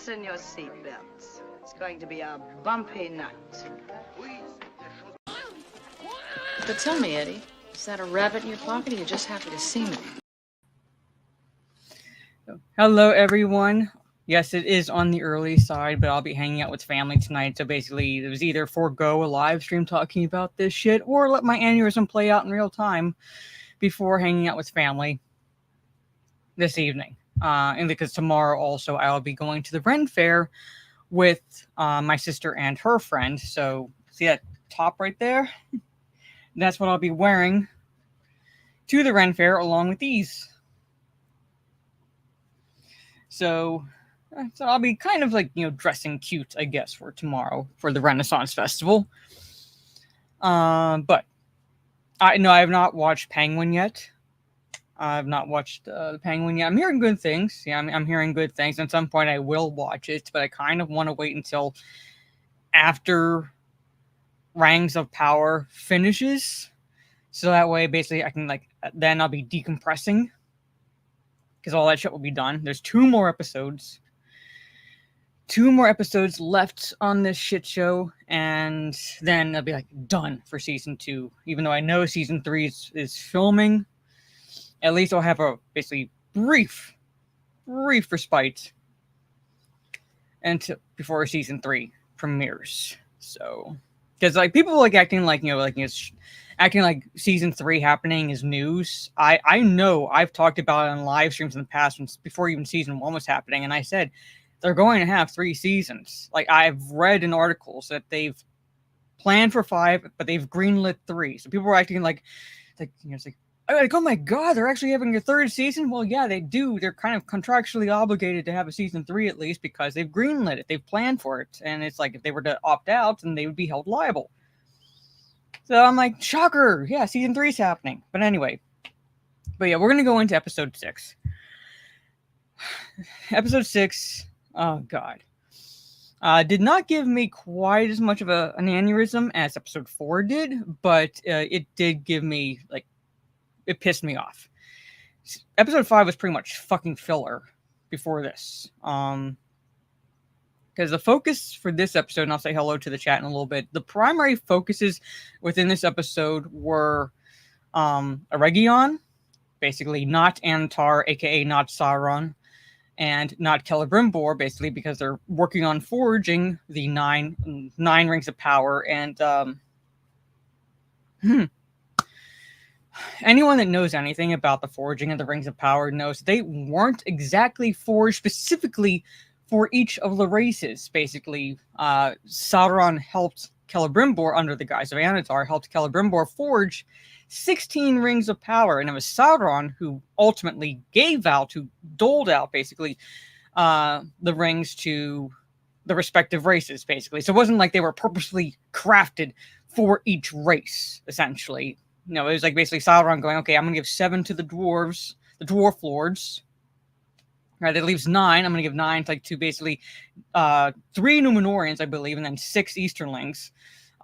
Fasten your seatbelts. It's going to be a bumpy night. But tell me, Eddie, is that a rabbit in your pocket or are you just happy to see me? Hello, everyone. Yes, it is on the early side, but I'll be hanging out with family tonight. So basically, it was either forego a live stream talking about this shit or let my aneurysm play out in real time before hanging out with family this evening. And because tomorrow also I'll be going to the Ren Fair with my sister and her friend. So see that top right there? That's what I'll be wearing to the Ren Fair along with these. So I'll be kind of like, dressing cute, I guess, for tomorrow for the Renaissance Festival. But I have not watched Penguin yet. I've not watched the Penguin yet. I'm hearing good things. Yeah, I'm hearing good things. At some point, I will watch it, but I kind of want to wait until after Rings of Power finishes, so that way, basically, I can then I'll be decompressing because all that shit will be done. There's two more episodes left on this shit show, and then I'll be done for season 2. Even though I know season 3 is filming. At least I'll have a basically brief respite until before season 3 premieres. So, because people acting acting like season 3 happening is news. I know I've talked about it on live streams in the past before even season 1 was happening, and I said they're going to have 3 seasons. I've read in articles that they've planned for 5, but they've greenlit 3. So people were acting oh my god, they're actually having a 3rd season? Well, yeah, they do. They're kind of contractually obligated to have a season 3 at least because they've greenlit it. They've planned for it. And it's if they were to opt out, then they would be held liable. So I'm shocker. Yeah, season 3 is happening. But anyway. But yeah, we're going to go into episode 6. Episode 6, oh god. Did not give me quite as much of an aneurysm as episode 4 did, but it did give me, it pissed me off. Episode 5 was pretty much fucking filler before this. Because the focus for this episode, and I'll say hello to the chat in a little bit, the primary focuses within this episode were Eregion, basically not Antar, aka not Sauron, and not Celebrimbor, basically because they're working on forging the nine rings of power, and anyone that knows anything about the forging of the Rings of Power knows they weren't exactly forged specifically for each of the races. Basically, Sauron helped Celebrimbor, under the guise of Anatar, helped Celebrimbor forge 16 Rings of Power, and it was Sauron who ultimately who doled out, basically, the rings to the respective races, basically. So it wasn't like they were purposely crafted for each race, essentially. No, it was basically Sauron going, okay, I'm going to give 7 to the dwarves, the dwarf lords. Right, that leaves 9. I'm going to give 9 to basically 3 Numenorians, I believe, and then 6 Easterlings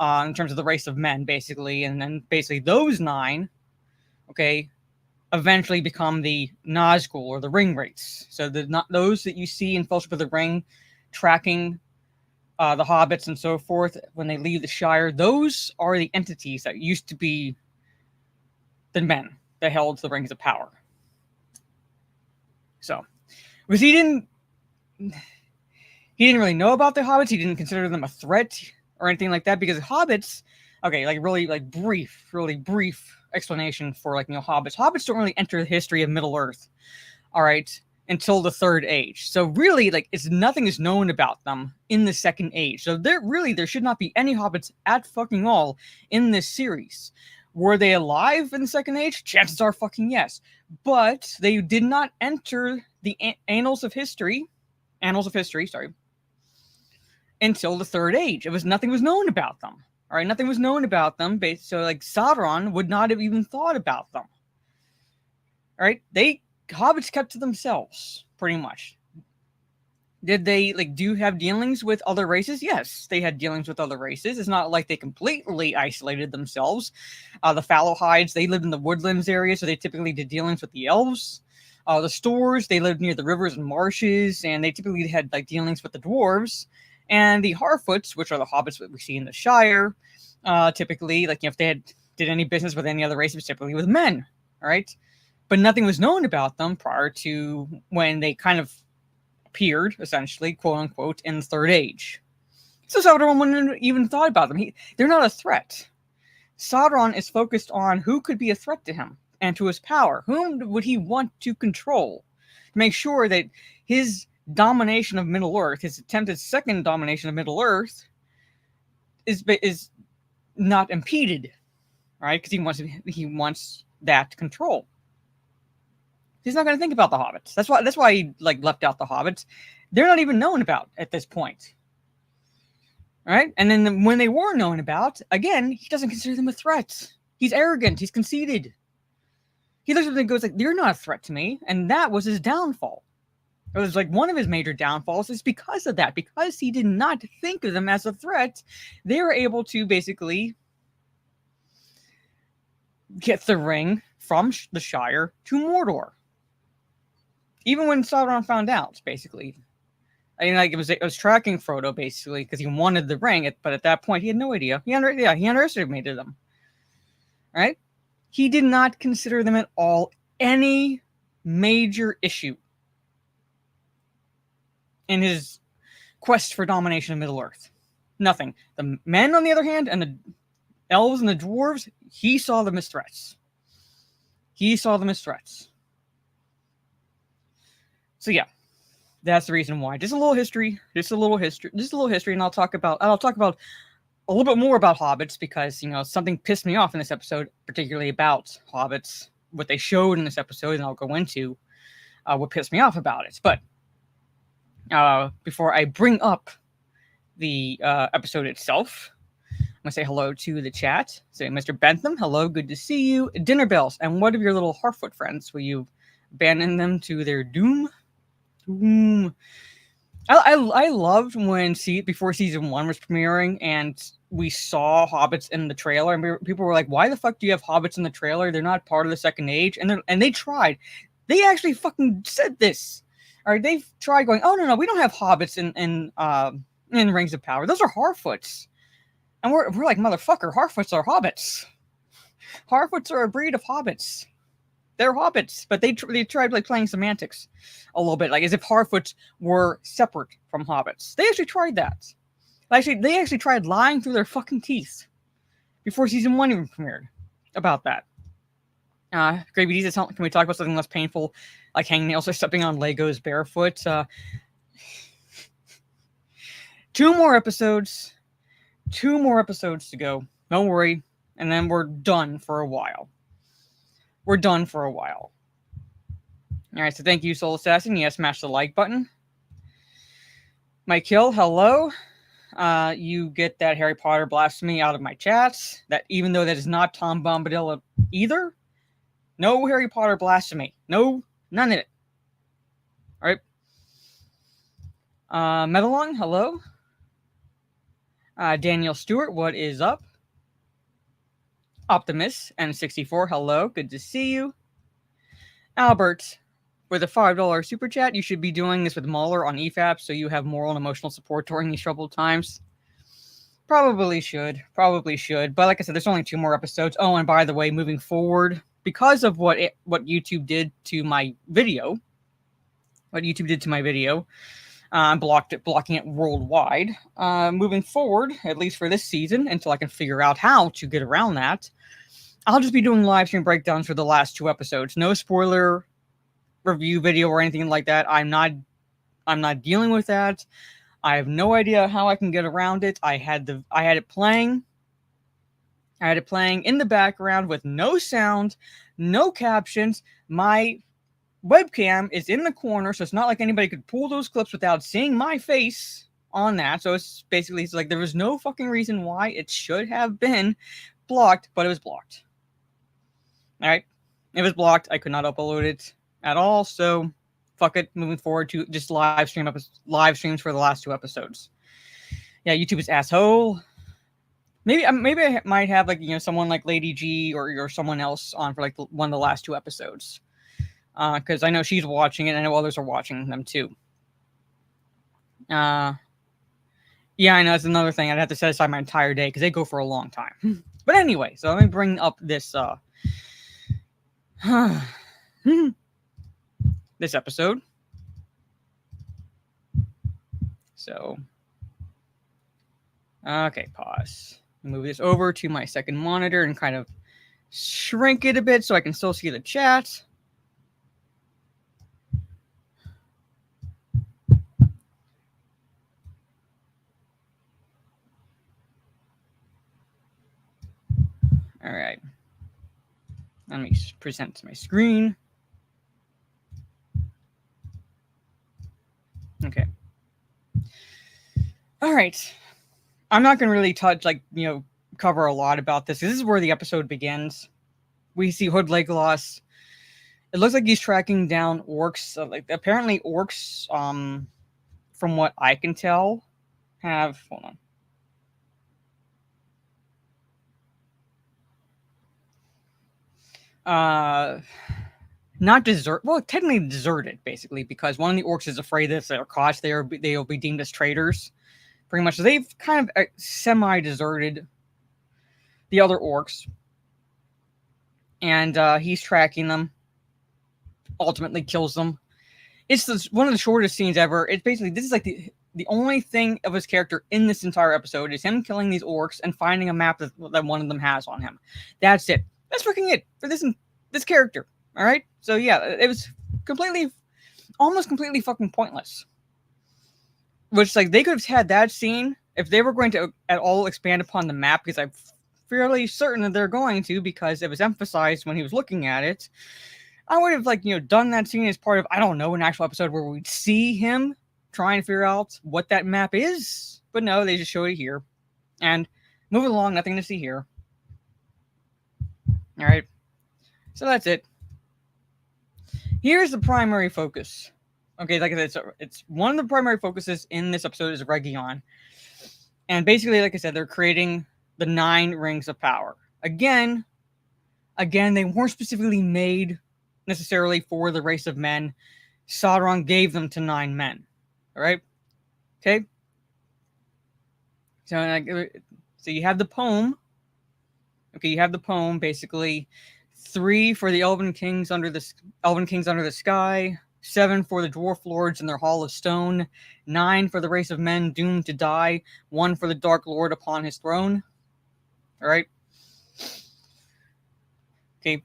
in terms of the race of men, basically. And then basically those 9, okay, eventually become the Nazgul, or the ring race. So those that you see in Fellowship of the Ring tracking the hobbits and so forth when they leave the Shire, those are the entities that used to be the men that held the Rings of Power. So, because he didn't really know about the hobbits, he didn't consider them a threat or anything like that, because hobbits, okay, really brief explanation for hobbits. Hobbits don't really enter the history of Middle Earth, all right, until the Third Age. So really, nothing is known about them in the Second Age. So there should not be any hobbits at fucking all in this series. Were they alive in the Second Age? Chances are fucking yes. But they did not enter the annals of history, until the Third Age. Nothing was known about them. All right, nothing was known about them. So Sauron would not have even thought about them. All right, hobbits kept to themselves, pretty much. Did they do have dealings with other races? Yes, they had dealings with other races. It's not like they completely isolated themselves. The Fallowhides, they lived in the woodlands area, so they typically did dealings with the elves. The Stores, they lived near the rivers and marshes, and they typically had like dealings with the dwarves. And the Harfoots, which are the hobbits that we see in the Shire, typically, like, if they did any business with any other race, it was typically with men, right? But nothing was known about them prior to when they kind of appeared, essentially, quote unquote, in the Third Age. So Sauron wouldn't even thought about them. They're not a threat. Sauron is focused on who could be a threat to him and to his power. Whom would he want to control to make sure that his domination of Middle-earth, his attempted second domination of Middle-earth, is not impeded, right? Because he wants that control. He's not going to think about the hobbits. That's why he like left out the hobbits. They're not even known about at this point. All right? And then when they were known about, again, he doesn't consider them a threat. He's arrogant. He's conceited. He looks at them and goes like, "You're not a threat to me." And that was his downfall. It was like one of his major downfalls is because of that. Because he did not think of them as a threat, they were able to basically get the ring from the Shire to Mordor. Even when Sauron found out, basically. I mean, like, it was tracking Frodo, basically, because he wanted the ring, but at that point, he had no idea. He underestimated them. Right? He did not consider them at all any major issue in his quest for domination of Middle-earth. Nothing. The men, on the other hand, and the elves and the dwarves, he saw them as threats. So yeah, that's the reason why. Just a little history, and I'll talk about a little bit more about hobbits because, something pissed me off in this episode, particularly about hobbits, what they showed in this episode, and I'll go into what pissed me off about it. But before I bring up the episode itself, I'm going to say hello to the chat. Say, Mr. Bentham, hello, good to see you. Dinner bells, and what of your little Harfoot friends? Will you abandon them to their doom? I loved when before season 1 was premiering and we saw hobbits in the trailer, and people were like, "Why the fuck do you have hobbits in the trailer? They're not part of the Second Age." And they tried. They actually fucking said this. All right, they've tried going, "Oh no, we don't have hobbits in Rings of Power. Those are Harfoots." And we're like, "Motherfucker, Harfoots are hobbits. Harfoots are a breed of hobbits. They're hobbits," but they tried like playing semantics a little bit, like as if Harfoots were separate from hobbits. They actually tried that. They actually tried lying through their fucking teeth before season 1 even premiered about that. Gravy Jesus, can we talk about something less painful, like hangnails or stepping on Legos barefoot? 2 more episodes to go. Don't worry, and then we're done for a while. All right, so thank you, Soul Assassin. Yes, smash the like button. Mike Hill, hello. You get that Harry Potter blasphemy out of my chats. That even though that is not Tom Bombadil either. No Harry Potter blasphemy. No, none of it. All right. Metalong, hello. Daniel Stewart, what is up? Optimus N64, hello, good to see you. Albert, with a $5 super chat, you should be doing this with Mahler on EFAP so you have moral and emotional support during these troubled times. Probably should. But like I said, there's only 2 more episodes. Oh, and by the way, moving forward, because of what YouTube did to my video, blocking it worldwide. Moving forward, at least for this season, until I can figure out how to get around that, I'll just be doing live stream breakdowns for the last 2 episodes. No spoiler review video or anything like that. I'm not dealing with that. I have no idea how I can get around it. I had it playing in the background with no sound, no captions. My webcam is in the corner, so it's not like anybody could pull those clips without seeing my face on that. So it's like there was no fucking reason why it should have been blocked, but it was blocked. All right, it was blocked. I could not upload it at all. So fuck it. Moving forward to just live streams for the last 2 episodes. Yeah, YouTube is asshole. Maybe I might have like someone like Lady G or someone else on for like one of the last 2 episodes. because I know she's watching it, and I know others are watching them too. Yeah, I know that's another thing. I'd have to set aside my entire day because they go for a long time. But anyway, so let me bring up this this episode. So, okay, pause. Move this over to my second monitor and kind of shrink it a bit so I can still see the chat. All right. Let me present my screen. Okay. All right. I'm not going to really touch, cover a lot about this. This is where the episode begins. We see Hood Legolas. It looks like he's tracking down orcs. Apparently orcs, from what I can tell, have... Hold on. Not technically deserted, basically, because one of the orcs is afraid that if they're caught, they'll be deemed as traitors. Pretty much. So they've kind of semi-deserted the other orcs. And he's tracking them. Ultimately kills them. It's one of the shortest scenes ever. It's basically, this is like the only thing of his character in this entire episode is him killing these orcs and finding a map that one of them has on him. That's it. That's freaking it for this character. All right? So yeah, it was almost completely fucking pointless. Which, they could have had that scene if they were going to at all expand upon the map, because I'm fairly certain that they're going to, because it was emphasized when he was looking at it. I would have, done that scene as part of, I don't know, an actual episode where we'd see him trying to figure out what that map is. But no, they just showed it here. And moving along, nothing to see here. All right. So that's it. Here's the primary focus. Okay, like I said, it's one of the primary focuses in this episode is Region. And basically, like I said, they're creating the 9 rings of power. Again, they weren't specifically made necessarily for the race of men. Sauron gave them to 9 men. All right? Okay? So you have the poem. Okay, you have the poem, basically. 3 for the Elven Kings under the sky. 7 for the Dwarf Lords in their Hall of Stone. 9 for the race of men doomed to die. 1 for the Dark Lord upon his throne. All right? Okay.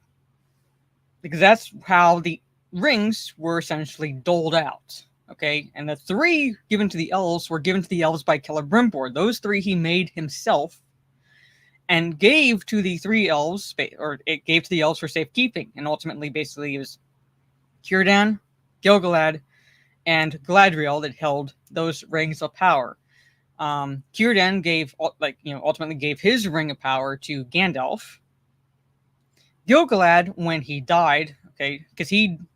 Because that's how the rings were essentially doled out. Okay? And the 3 given to the elves were given to the elves by Celebrimbor. Those 3 he made himself and gave to the 3 elves, or it gave to the elves for safekeeping. And ultimately, basically, it was Círdan, Gil-galad, and Galadriel that held those rings of power. Círdan ultimately gave his ring of power to Gandalf. Gil-galad, when he died, okay, because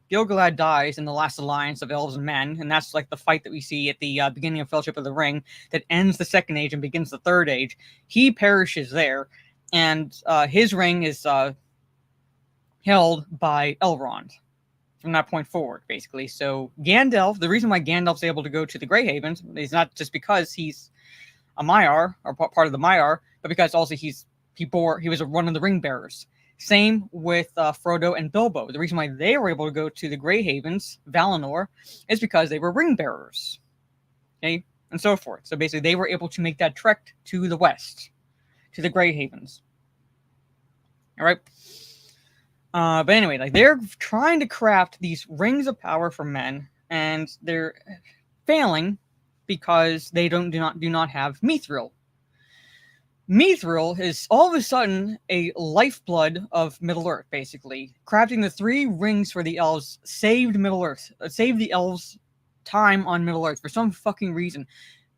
Gil-galad dies in the last alliance of elves and men, and that's the fight that we see at the beginning of Fellowship of the Ring that ends the Second Age and begins the Third Age. He perishes there, and his ring is held by Elrond from that point forward, basically. So Gandalf, the reason why Gandalf's able to go to the Grey Havens is not just because he's a Maiar, or part of the Maiar, but because also he was one of the ring bearers. Same with Frodo and Bilbo. The reason why they were able to go to the Grey Havens, Valinor, is because they were ring bearers. Okay? And so forth. So basically they were able to make that trek to the west, to the Grey Havens. Alright? But anyway, they're trying to craft these rings of power for men, and they're failing because they do not have Mithril. Mithril is all of a sudden a lifeblood of Middle-earth, basically. Crafting the 3 rings for the elves saved Middle-earth. Saved the elves time on Middle-earth for some fucking reason.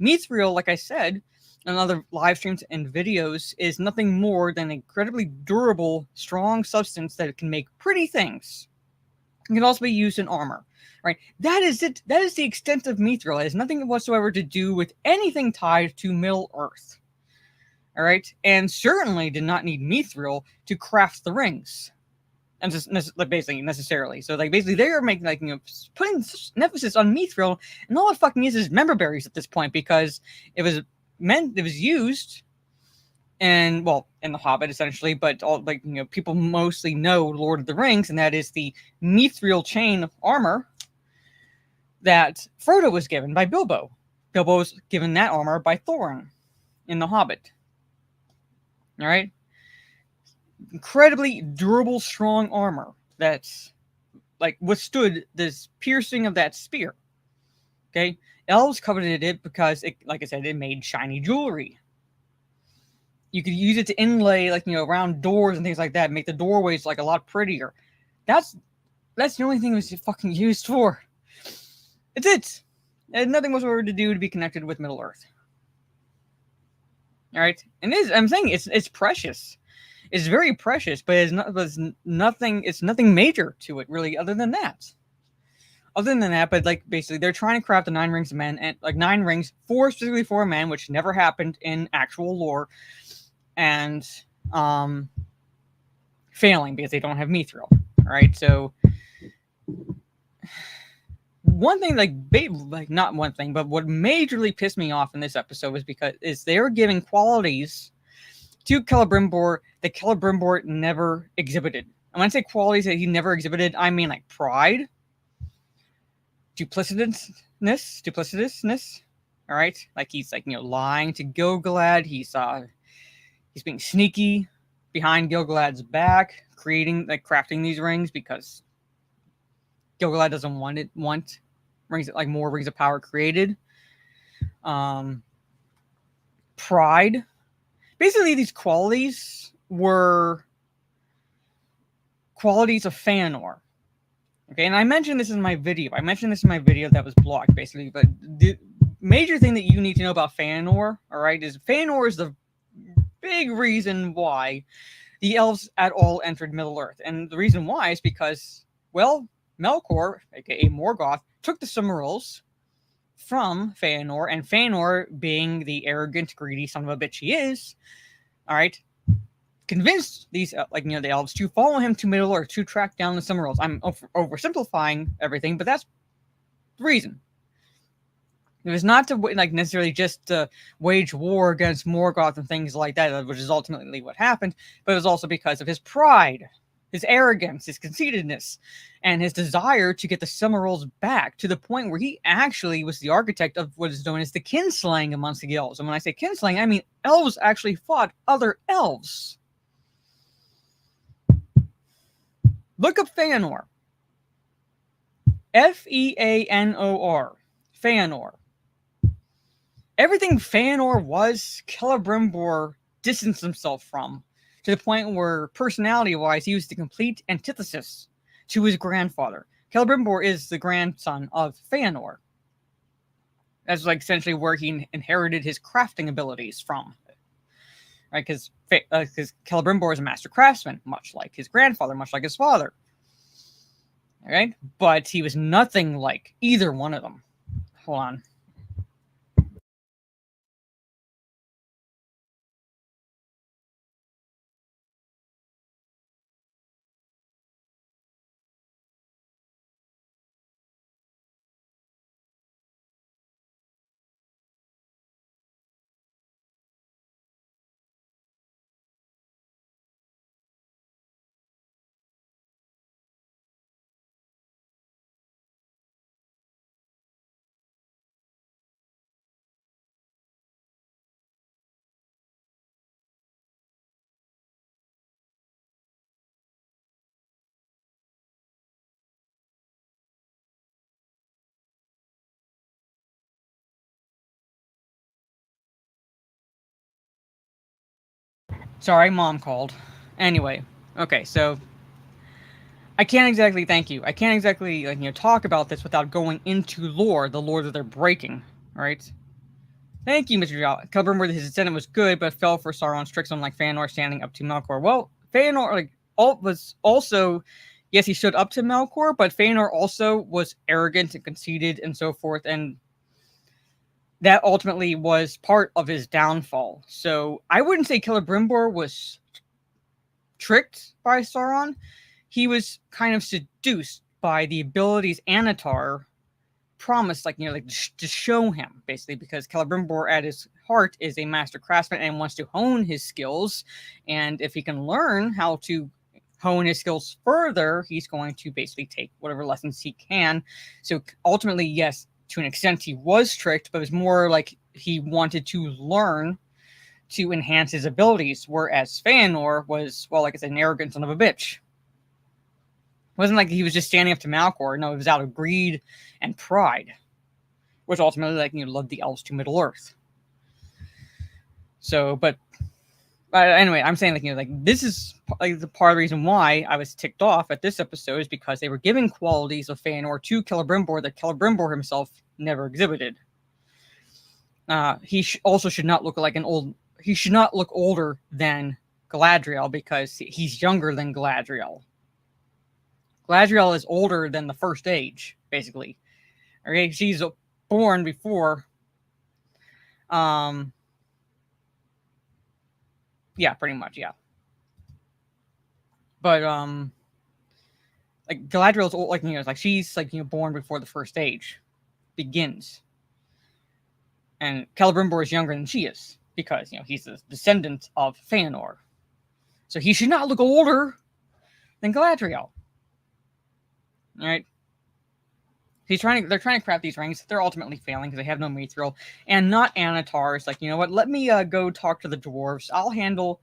Mithril, like I said, in other live streams and videos, is nothing more than an incredibly durable, strong substance that can make pretty things. It can also be used in armor. Right? That is it. That is the extent of Mithril. It has nothing whatsoever to do with anything tied to Middle-earth. All right? And certainly did not need Mithril to craft the rings. and just like basically necessarily. So like basically they are making like putting such an emphasis on mithril, and all it fucking is member berries at this point, because it was used and in the Hobbit essentially, but all like people mostly know Lord of the Rings, and that is the mithril chain armor that Frodo was given by Bilbo. Bilbo was given that armor by Thorin in the Hobbit. All right, incredibly durable, strong armor that's like withstood this piercing of that spear. Okay, elves coveted it because it, like I said, it made shiny jewelry. You could use it to inlay like around doors and things like that, make the doorways like a lot prettier. That's the only thing it was fucking used for. It's it. And nothing whatsoever to do to be connected with Middle Earth. All right, and I'm saying it's precious. It's very precious, but it's nothing. It's nothing major to it really, other than that. But like basically, they're trying to craft the 9 rings of men, and like 9 rings specifically for a man, which never happened in actual lore, and failing because they don't have mithril. All right, so one thing, like not one thing, but what majorly pissed me off in this episode was because they were giving qualities to Celebrimbor that Celebrimbor never exhibited. And when I say qualities that he never exhibited, I mean like pride, duplicitousness. All right, like he's like lying to Gil-galad. He's being sneaky behind Gil-galad's back, crafting these rings because Gil-galad doesn't want rings, like more rings of power created. Pride. Basically, these qualities were qualities of Feanor. Okay, and I mentioned this in my video. That was blocked, basically. But the major thing that you need to know about Feanor, all right, is Feanor is the big reason why the elves at all entered Middle Earth. And the reason why is because, well, Melkor, aka Morgoth, took the Silmarils from Feanor, and Feanor, being the arrogant, greedy son of a bitch he is, all right, convinced these the elves to follow him to Middle Earth to track down the Silmarils. I'm oversimplifying everything, but that's the reason. It was not to necessarily just to wage war against Morgoth and things like that, which is ultimately what happened, but it was also because of his pride, his arrogance, his conceitedness, and his desire to get the Silmarils back, to the point where he actually was the architect of what is known as the kinslaying amongst the elves. And when I say kinslaying, I mean elves actually fought other elves. Look up Feanor. Feanor. Feanor. Everything Feanor was, Celebrimbor distanced himself from, to the point where, personality-wise, he was the complete antithesis to his grandfather. Celebrimbor is the grandson of Feanor. That's like essentially where he inherited his crafting abilities from. Right, because Celebrimbor is a master craftsman, much like his grandfather, much like his father. All right, but he was nothing like either one of them. Hold on. Sorry, mom called. Anyway, okay, so I can't exactly thank you. I can't exactly talk about this without going into lore, the lore that they're breaking. All right. Thank you, Mr. Jal. Celebrimbor, his descendant was good, but fell for Sauron's tricks, unlike Feanor standing up to Melkor. Well, Feanor was also, yes, he stood up to Melkor, but Feanor also was arrogant and conceited and so forth, and that ultimately was part of his downfall. So I wouldn't say Celebrimbor was tricked by Sauron. he was kind of seduced by the abilities Anatar promised, like, to show him, basically, because Celebrimbor at his heart is a master craftsman and wants to hone his skills. And if he can learn how to hone his skills further, he's going to basically take whatever lessons he can. So ultimately, yes, to an extent, he was tricked, but it was more like he wanted to learn to enhance his abilities, whereas Feanor was, well, like I said, an arrogant son of a bitch. It wasn't like he was just standing up to Malcor. No, it was out of greed and pride, which ultimately, like, led the elves to Middle Earth. So, but anyway, I'm saying, like, this is like the part of the reason why I was ticked off at this episode, is because they were giving qualities of Feanor to Celebrimbor that Celebrimbor himself never exhibited. He also should not look like he should not look older than Galadriel, because he's younger than Galadriel. Galadriel is older than the First Age, basically. Okay, she's born before. Yeah, pretty much, yeah. But like Galadriel's old, like she's born before the First Age begins, and Celebrimbor is younger than she is because he's a descendant of Feanor, so he should not look older than Galadriel. All right. They're trying to craft these rings. They're ultimately failing because they have no mithril and not Anatar. It's like, you know what? Let me go talk to the dwarves. I'll handle.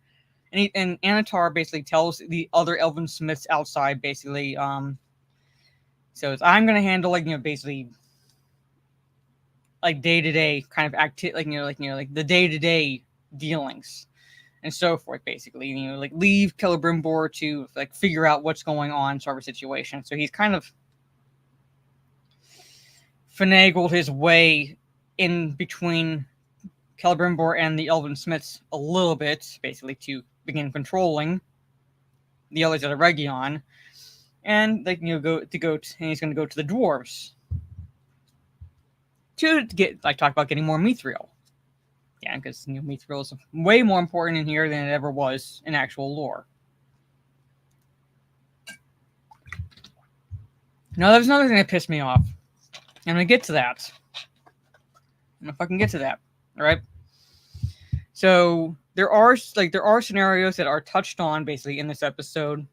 And Anatar basically tells the other elven smiths outside, basically. So I'm gonna handle basically like day-to-day kind of like the day-to-day dealings and so forth, basically. Like leave Celebrimbor to like figure out what's going on, sort of a situation. So he's kind of finagled his way in between Celebrimbor and the elven smiths a little bit, basically, to begin controlling the others at Eregion. And and he's going to go to the dwarves to get, like, talk about getting more mithril. Yeah, because mithril is way more important in here than it ever was in actual lore. Now, there's another thing that pissed me off. I'm gonna get to that. I'm gonna fucking get to that. All right. So there are scenarios that are touched on basically in this episode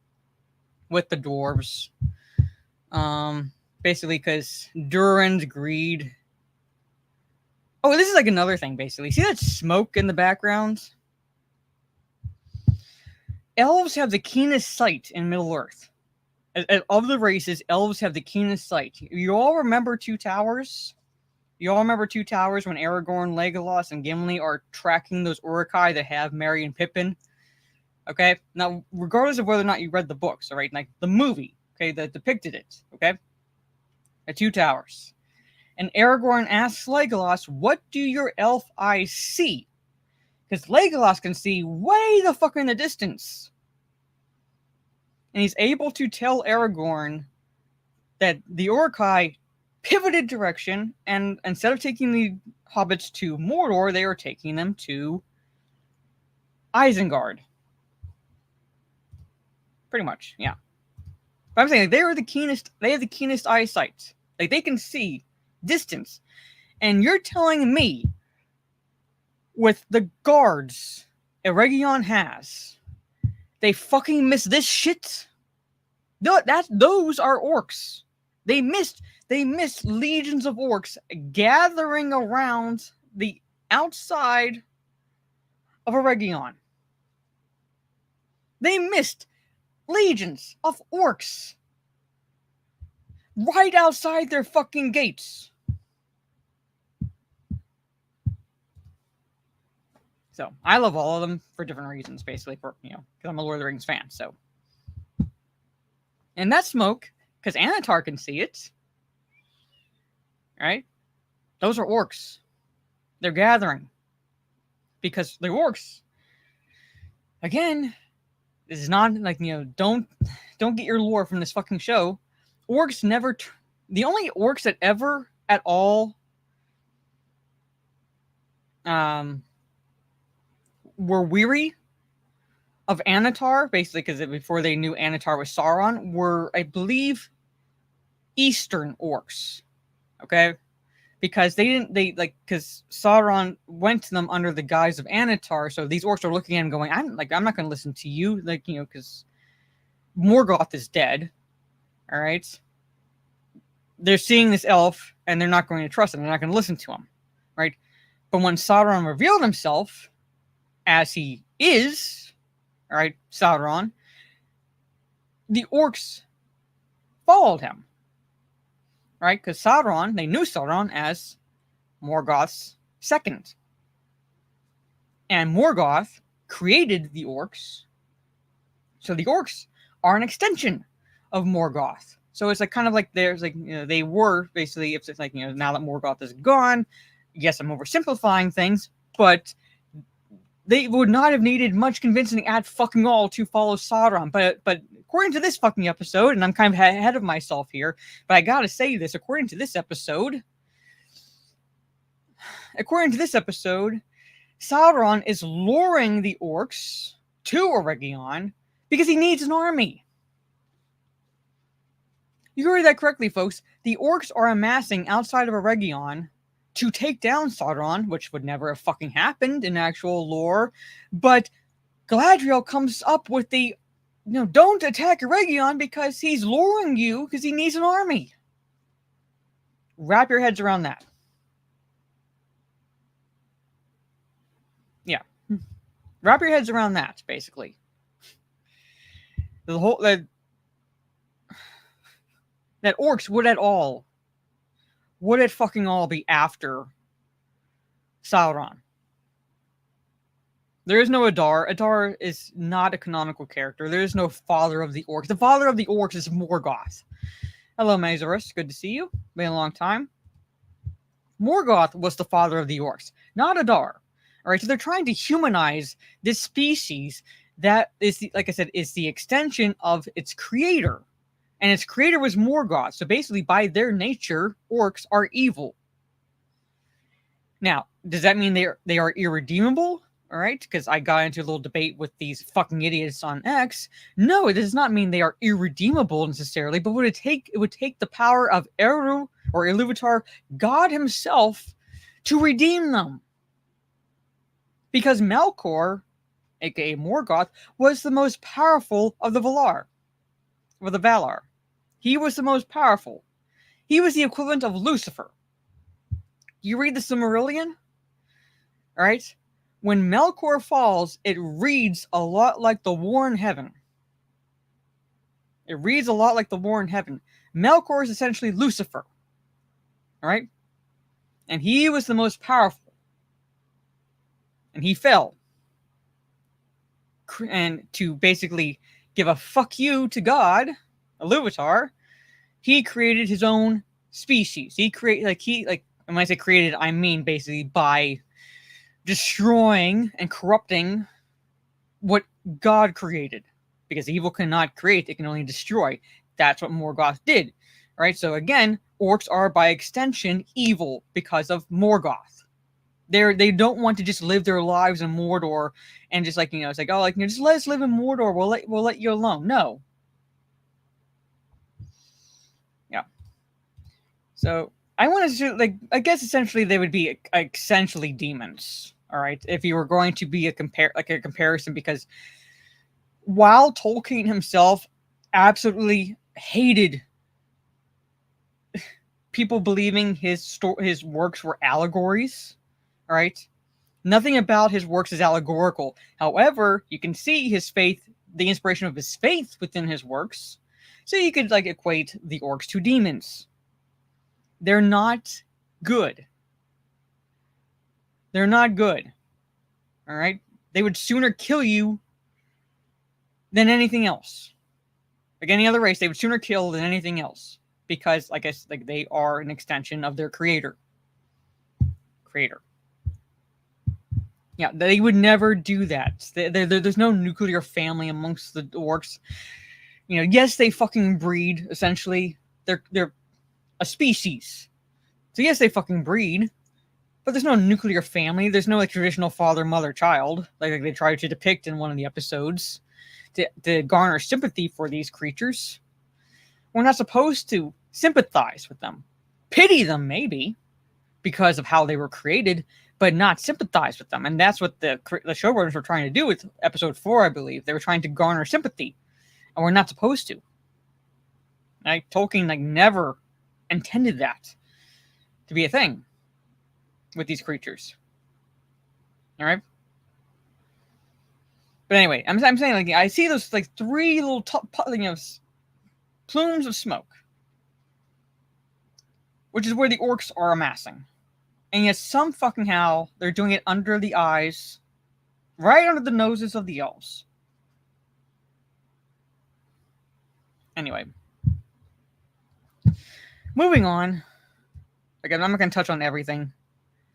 with the dwarves. Basically because Durin's greed. Oh, this is like another thing, basically. See that smoke in the background? Elves have the keenest sight in Middle-earth. Of the races, elves have the keenest sight. You all remember Two Towers? You all remember Two Towers when Aragorn, Legolas, and Gimli are tracking those Uruk-hai that have Merry and Pippin? Okay? Now, regardless of whether or not you read the books, all right? Like, the movie, okay, that depicted it, okay? At Two Towers. And Aragorn asks Legolas, what do your elf eyes see? Because Legolas can see way the fuck in the distance. And he's able to tell Aragorn that the Uruk-hai pivoted direction, and instead of taking the hobbits to Mordor, they were taking them to Isengard. Pretty much, yeah. But I'm saying, like, they have the keenest eyesight. Like, they can see distance. And you're telling me, with the guards Eregion has, they fucking miss this shit? Those are orcs. They missed legions of orcs gathering around the outside of Eregion. They missed legions of orcs right outside their fucking gates. So, I love all of them for different reasons, basically, because I'm a Lord of the Rings fan, so. And that smoke, because Anatar can see it, right? Those are orcs. They're gathering. Because the orcs, again, this is not, like, don't get your lore from this fucking show. Orcs never, the only orcs that ever, at all, were weary of Anatar, basically, because before they knew Anatar was Sauron, were, I believe, Eastern orcs. Okay? Because because Sauron went to them under the guise of Anatar, so these orcs are looking at him going, I'm not going to listen to you, because Morgoth is dead. All right? They're seeing this elf, and they're not going to trust him. They're not going to listen to him. Right? But when Sauron revealed himself, as he is, all right, Sauron, the orcs followed him. Right? Because Sauron, they knew Sauron as Morgoth's second. And Morgoth created the orcs. So the orcs are an extension of Morgoth. So it's kind of like there's they were basically, if it's now that Morgoth is gone, yes, I'm oversimplifying things, but they would not have needed much convincing at fucking all to follow Sauron. But according to this fucking episode, and I'm kind of ahead of myself here, but I gotta say this, according to this episode, Sauron is luring the orcs to Eregion because he needs an army. You heard that correctly, folks. The orcs are amassing outside of Eregion to take down Sauron, which would never have fucking happened in actual lore. But Galadriel comes up with the, don't attack Eregion because he's luring you because he needs an army. Wrap your heads around that. Yeah. Wrap your heads around that, basically. The whole... That orcs would it fucking all be after Sauron? There is no Adar. Adar is not a canonical character. There is no father of the orcs. The father of the orcs is Morgoth. Hello, Mazarus. Good to see you. Been a long time. Morgoth was the father of the orcs, not Adar. All right, so they're trying to humanize this species that is, like I said, is the extension of its creator. And its creator was Morgoth. So basically, by their nature, orcs are evil. Now, does that mean they are irredeemable? All right, because I got into a little debate with these fucking idiots on X. No, it does not mean they are irredeemable necessarily, but it would take the power of Eru or Iluvatar, God himself, to redeem them. Because Melkor, aka Morgoth, was the most powerful of the Valar. Or the Valar. He was the most powerful. He was the equivalent of Lucifer. You read the Silmarillion? Alright? When Melkor falls, it reads a lot like the War in Heaven. It reads a lot like the War in Heaven. Melkor is essentially Lucifer. Alright? And he was the most powerful. And he fell. And to basically give a fuck you to God, Iluvatar, he created his own species. When I say created, I mean basically by destroying and corrupting what God created. Because evil cannot create, it can only destroy. That's what Morgoth did. Right? So again, orcs are by extension evil because of Morgoth. They don't want to just live their lives in Mordor and just it's just let us live in Mordor. We'll let you alone. No. Yeah. So I want to I guess essentially they would be essentially demons. All right, if you were going to be a comparison, because while Tolkien himself absolutely hated people believing his works were allegories. All right. Nothing about his works is allegorical. However, you can see his faith, the inspiration of his faith within his works. So you could equate the orcs to demons. They're not good. They're not good. All right? They would sooner kill you than anything else. Like any other race, they would sooner kill than anything else. Because, they are an extension of their creator. Yeah, they would never do that. There's no nuclear family amongst the orcs. Yes, they fucking breed, essentially. They're a species. So yes, they fucking breed. But there's no nuclear family. There's no like traditional father, mother, child like they try to depict in one of the episodes to garner sympathy for these creatures. We're not supposed to sympathize with them. Pity them, maybe, because of how they were created, but not sympathize with them. And that's what the showrunners were trying to do with episode 4, I believe. They were trying to garner sympathy, and we're not supposed to. Like, Tolkien never intended that to be a thing with these creatures. All right. But anyway, I'm saying I see those 3 little plumes of smoke, which is where the orcs are amassing, and yet some fucking how they're doing it under the eyes, right under the noses of the elves. Anyway, moving on. Again, I'm not going to touch on everything.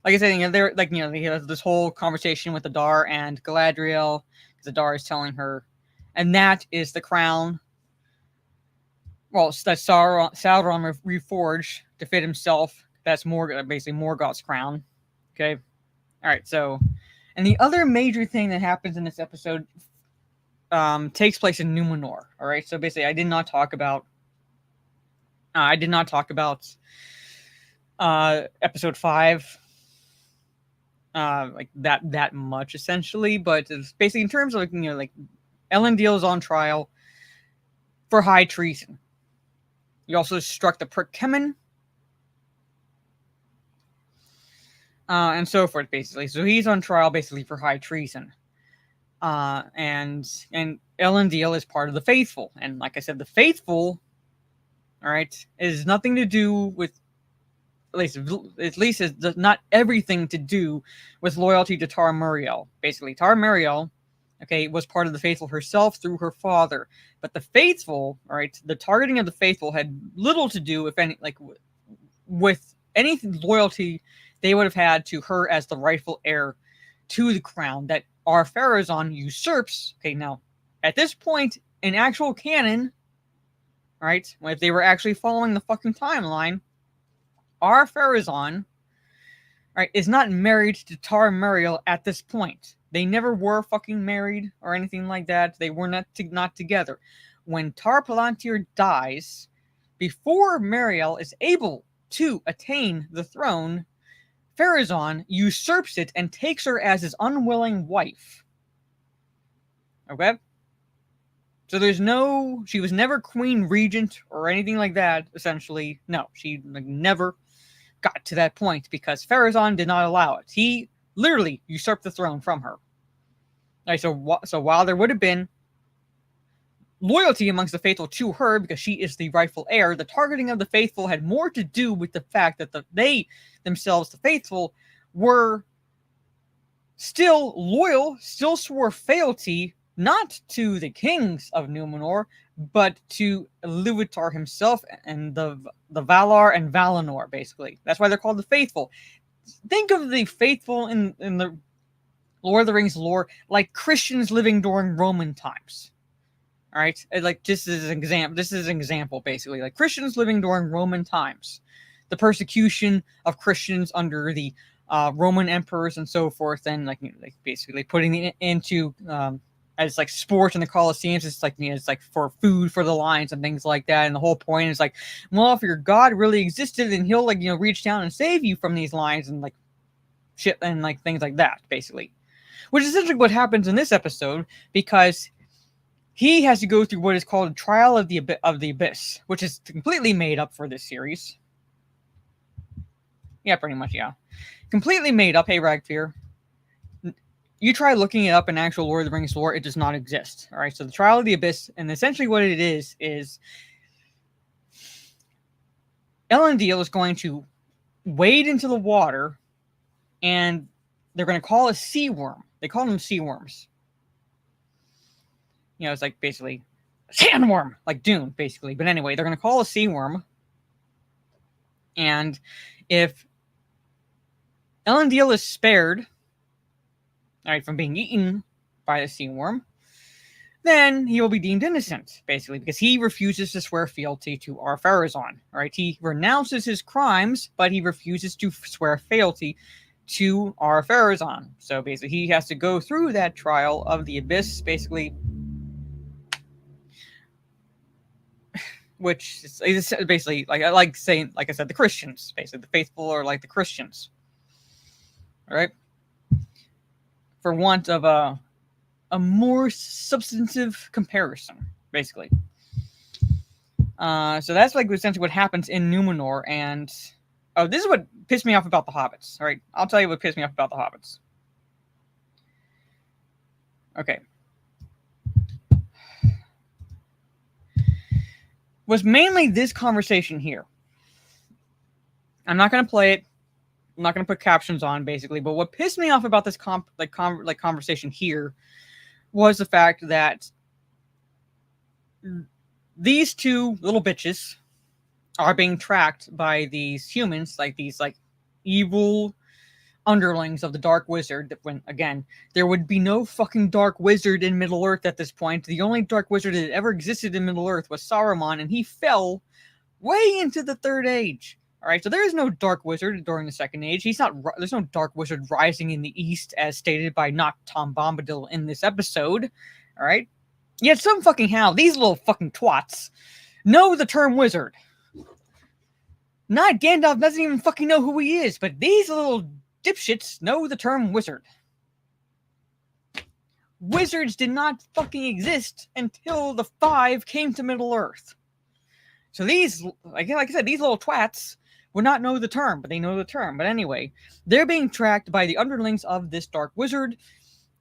Like I said, they're they have this whole conversation with Adar and Galadriel, because Adar is telling her, and that is the crown. Well, that Sauron reforged to fit himself. That's basically Morgoth's crown. Okay, all right. So, and the other major thing that happens in this episode takes place in Numenor. All right. So basically, I did not talk about episode 5. That much essentially, but it's basically in terms of Elendil is on trial for high treason. He also struck the Perkemon, and so forth, basically. So he's on trial basically for high treason. And Elendil is part of the faithful, and like I said, the faithful, all right, is nothing to do with, at least it's not everything to do with loyalty to Tar Muriel. Basically, Tar Muriel, okay, was part of the faithful herself through her father. But the faithful, all right, the targeting of the faithful had little to do, if any, with any loyalty they would have had to her as the rightful heir to the crown that Ar-Pharazôn usurps. Okay, now, at this point, in actual canon, right, if they were actually following the fucking timeline, Ar-Pharazôn, right, is not married to Tar Muriel at this point. They never were fucking married or anything like that. They were not together. When Tar Palantir dies, before Muriel is able to attain the throne, Pharazôn usurps it and takes her as his unwilling wife. Okay? So she was never queen regent or anything like that, essentially. No, she never got to that point because Pharazôn did not allow it. He literally usurped the throne from her. Right, so while there would have been loyalty amongst the faithful to her because she is the rightful heir, the targeting of the faithful had more to do with the fact that they themselves, the faithful, were still loyal, still swore fealty, not to the kings of Numenor, but to Iluvatar himself and the Valar and Valinor, basically. That's why they're called the faithful. Think of the faithful in the Lord of the Rings lore like Christians living during Roman times. All right, this is an example, basically, like Christians living during Roman times, the persecution of Christians under the Roman emperors and so forth, and basically putting it into as sport in the Colosseums. It's it's for food for the lions and things like that. And the whole point is well, if your God really existed, then he'll reach down and save you from these lions and shit and things like that, basically. Which is essentially what happens in this episode, because he has to go through what is called a trial of the abyss, which is completely made up for this series. Yeah, pretty much, yeah. Completely made up. Hey, Ragfear. You try looking it up in actual Lord of the Rings lore, it does not exist. All right, so the trial of the abyss, and essentially what it is Elendil is going to wade into the water, and they're going to call a sea worm. They call them sea worms. It's basically a sandworm, like Dune, basically. But anyway, they're going to call a sea worm. And if Elendil is spared, all right, from being eaten by the sea worm, then he will be deemed innocent, basically, because he refuses to swear fealty to Ar-Pharazôn. All right, he renounces his crimes, but he refuses to swear fealty to Ar-Pharazôn. So basically, he has to go through that trial of the abyss, basically, which is basically like saying, like I said, the Christians, basically the faithful are like the Christians, right? For want of a more substantive comparison, basically. So that's like essentially what happens in Numenor. And this is what pissed me off about the hobbits. All right, I'll tell you what pissed me off about the hobbits. Okay. Was mainly this conversation here. I'm not going to play it. I'm not going to put captions on, basically. But what pissed me off about this conversation here was the fact that these two little bitches are being tracked by these humans, like these evil underlings of the Dark Wizard. When again, there would be no fucking Dark Wizard in Middle Earth at this point. The only Dark Wizard that ever existed in Middle Earth was Saruman, and he fell way into the Third Age. All right, so there is no Dark Wizard during the Second Age. There's no Dark Wizard rising in the East, as stated by not Tom Bombadil in this episode. All right, yet some fucking how these little fucking twats know the term wizard. Not Gandalf doesn't even fucking know who he is, but these little dipshits know the term wizard. Wizards did not fucking exist until the Five came to Middle Earth. So these, like I said, these little twats would not know the term, but they know the term. But anyway, they're being tracked by the underlings of this Dark Wizard,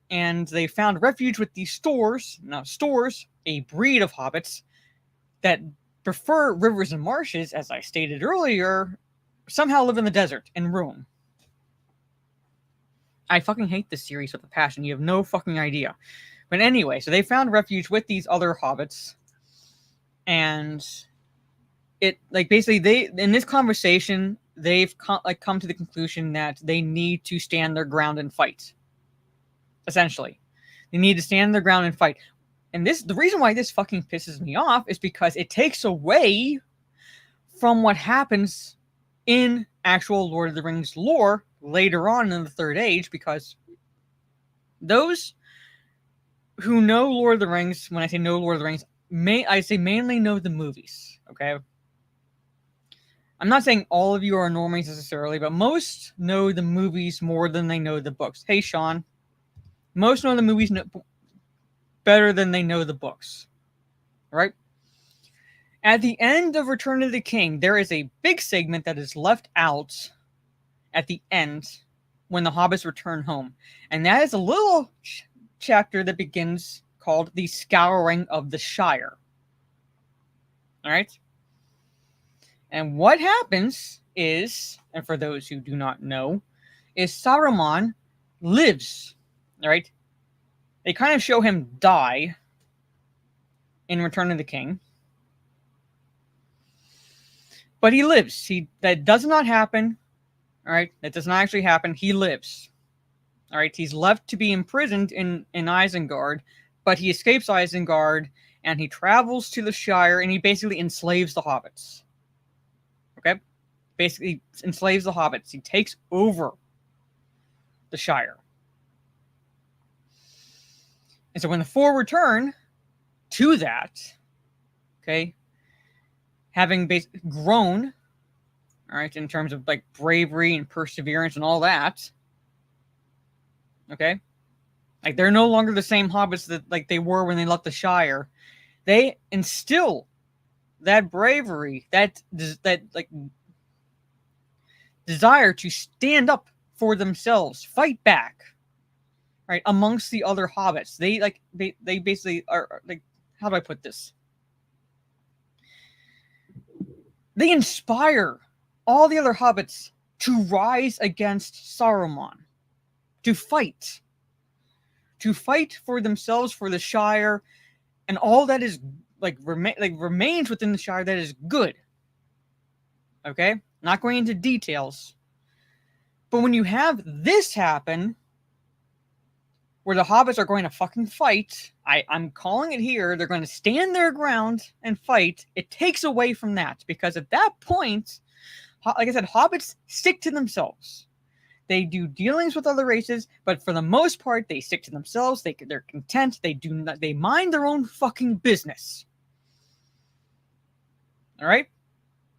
and they found refuge with these Stores. Now, Stores, a breed of hobbits that prefer rivers and marshes, as I stated earlier, somehow live in the desert and roam. I fucking hate this series with a passion. You have no fucking idea. But anyway, so they found refuge with these other hobbits, and it basically they in this conversation they've come to the conclusion that they need to stand their ground and fight. Essentially, they need to stand their ground and fight. And the reason why this fucking pisses me off is because it takes away from what happens in actual Lord of the Rings lore later on in the Third Age, because those who know Lord of the Rings, when I say know Lord of the Rings, I say mainly know the movies, okay? I'm not saying all of you are normies necessarily, but most know the movies more than they know the books. Hey, Sean. Most know the movies better than they know the books, right? At the end of Return of the King, there is a big segment that is left out at the end when the hobbits return home. And that is a little chapter that begins called The Scouring of the Shire. All right? And what happens is, and for those who do not know, is Saruman lives. All right? They kind of show him die in Return of the King. But he lives. That does not happen. All right? That does not actually happen. He lives. All right? He's left to be imprisoned in Isengard, but he escapes Isengard, and he travels to the Shire, and he basically enslaves the hobbits. Okay? Basically enslaves the hobbits. He takes over the Shire. And so when the Four return to that, okay, having grown, all right, in terms of bravery and perseverance and all that, okay, they're no longer the same hobbits that they were when they left the Shire. They instill that bravery, that desire to stand up for themselves, fight back, right, amongst the other hobbits. They basically are how do I put this? They inspire all the other hobbits to rise against Saruman, to fight for themselves, for the Shire, and all that is remains within the Shire that is good. Okay, not going into details, but when you have this happen, where the hobbits are going to fucking fight, I'm calling it here, they're going to stand their ground and fight, it takes away from that, because at that point, like I said, hobbits stick to themselves. They do dealings with other races, but for the most part, they stick to themselves. They're content. They mind their own fucking business. All right?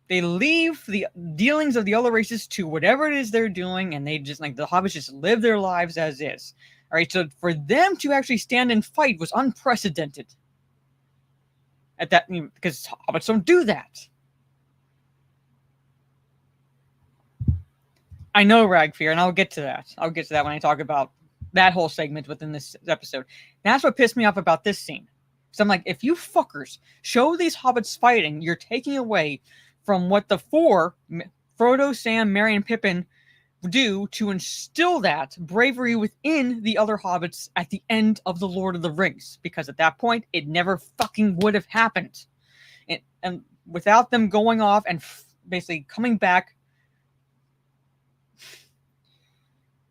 They leave the dealings of the other races to whatever it is they're doing, and they just, like, the hobbits just live their lives as is. All right, so for them to actually stand and fight was unprecedented. At that, because hobbits don't do that. I know, Ragfear, and I'll get to that. I'll get to that when I talk about that whole segment within this episode. And that's what pissed me off about this scene. So I'm like, if you fuckers show these hobbits fighting, you're taking away from what the four, Frodo, Sam, Merry, and Pippin, do to instill that bravery within the other hobbits at the end of The Lord of the Rings. Because at that point, it never fucking would have happened. And without them going off and basically coming back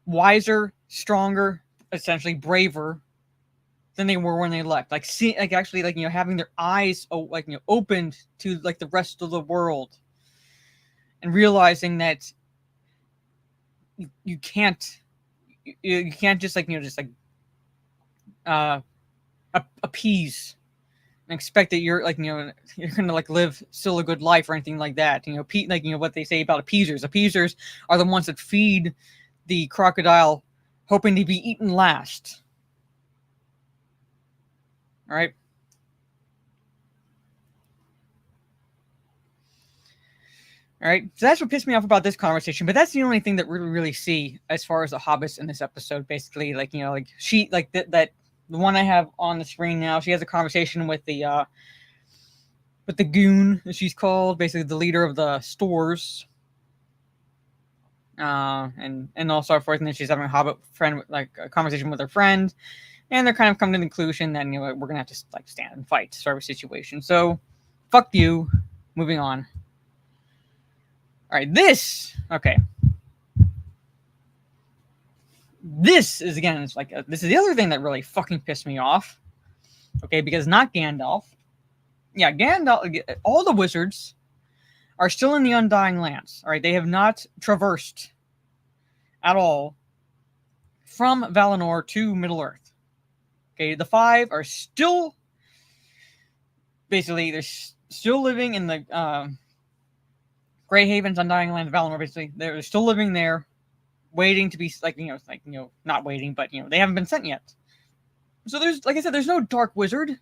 wiser, stronger, essentially braver than they were when they left. Like, having their eyes opened to like the rest of the world, and realizing that you can't just appease and expect that you're gonna live still a good life or anything like that. What they say about appeasers. Appeasers are the ones that feed the crocodile, hoping to be eaten last. All right. All right. So that's what pissed me off about this conversation. But that's the only thing that we really see as far as the hobbits in this episode. Basically, the one I have on the screen now. She has a conversation with the goon, as she's called, basically the leader of the stores. And all so forth, and then she's having a hobbit friend, like a conversation with her friend, and they're kind of coming to the conclusion that we're gonna have to stand and fight sort of a situation. So, fuck you. Moving on. All right, this is again, this is the other thing that really fucking pissed me off. Okay, because not Gandalf. Yeah, Gandalf. All the wizards are still in the Undying Lands. All right, they have not traversed at all from Valinor to Middle-earth. Okay, the five are still basically they're still living in the Grey Havens, Undying Lands of Valinor. Basically, they're still living there, waiting to be not waiting, but they haven't been sent yet. So there's, like I said, there's no dark wizard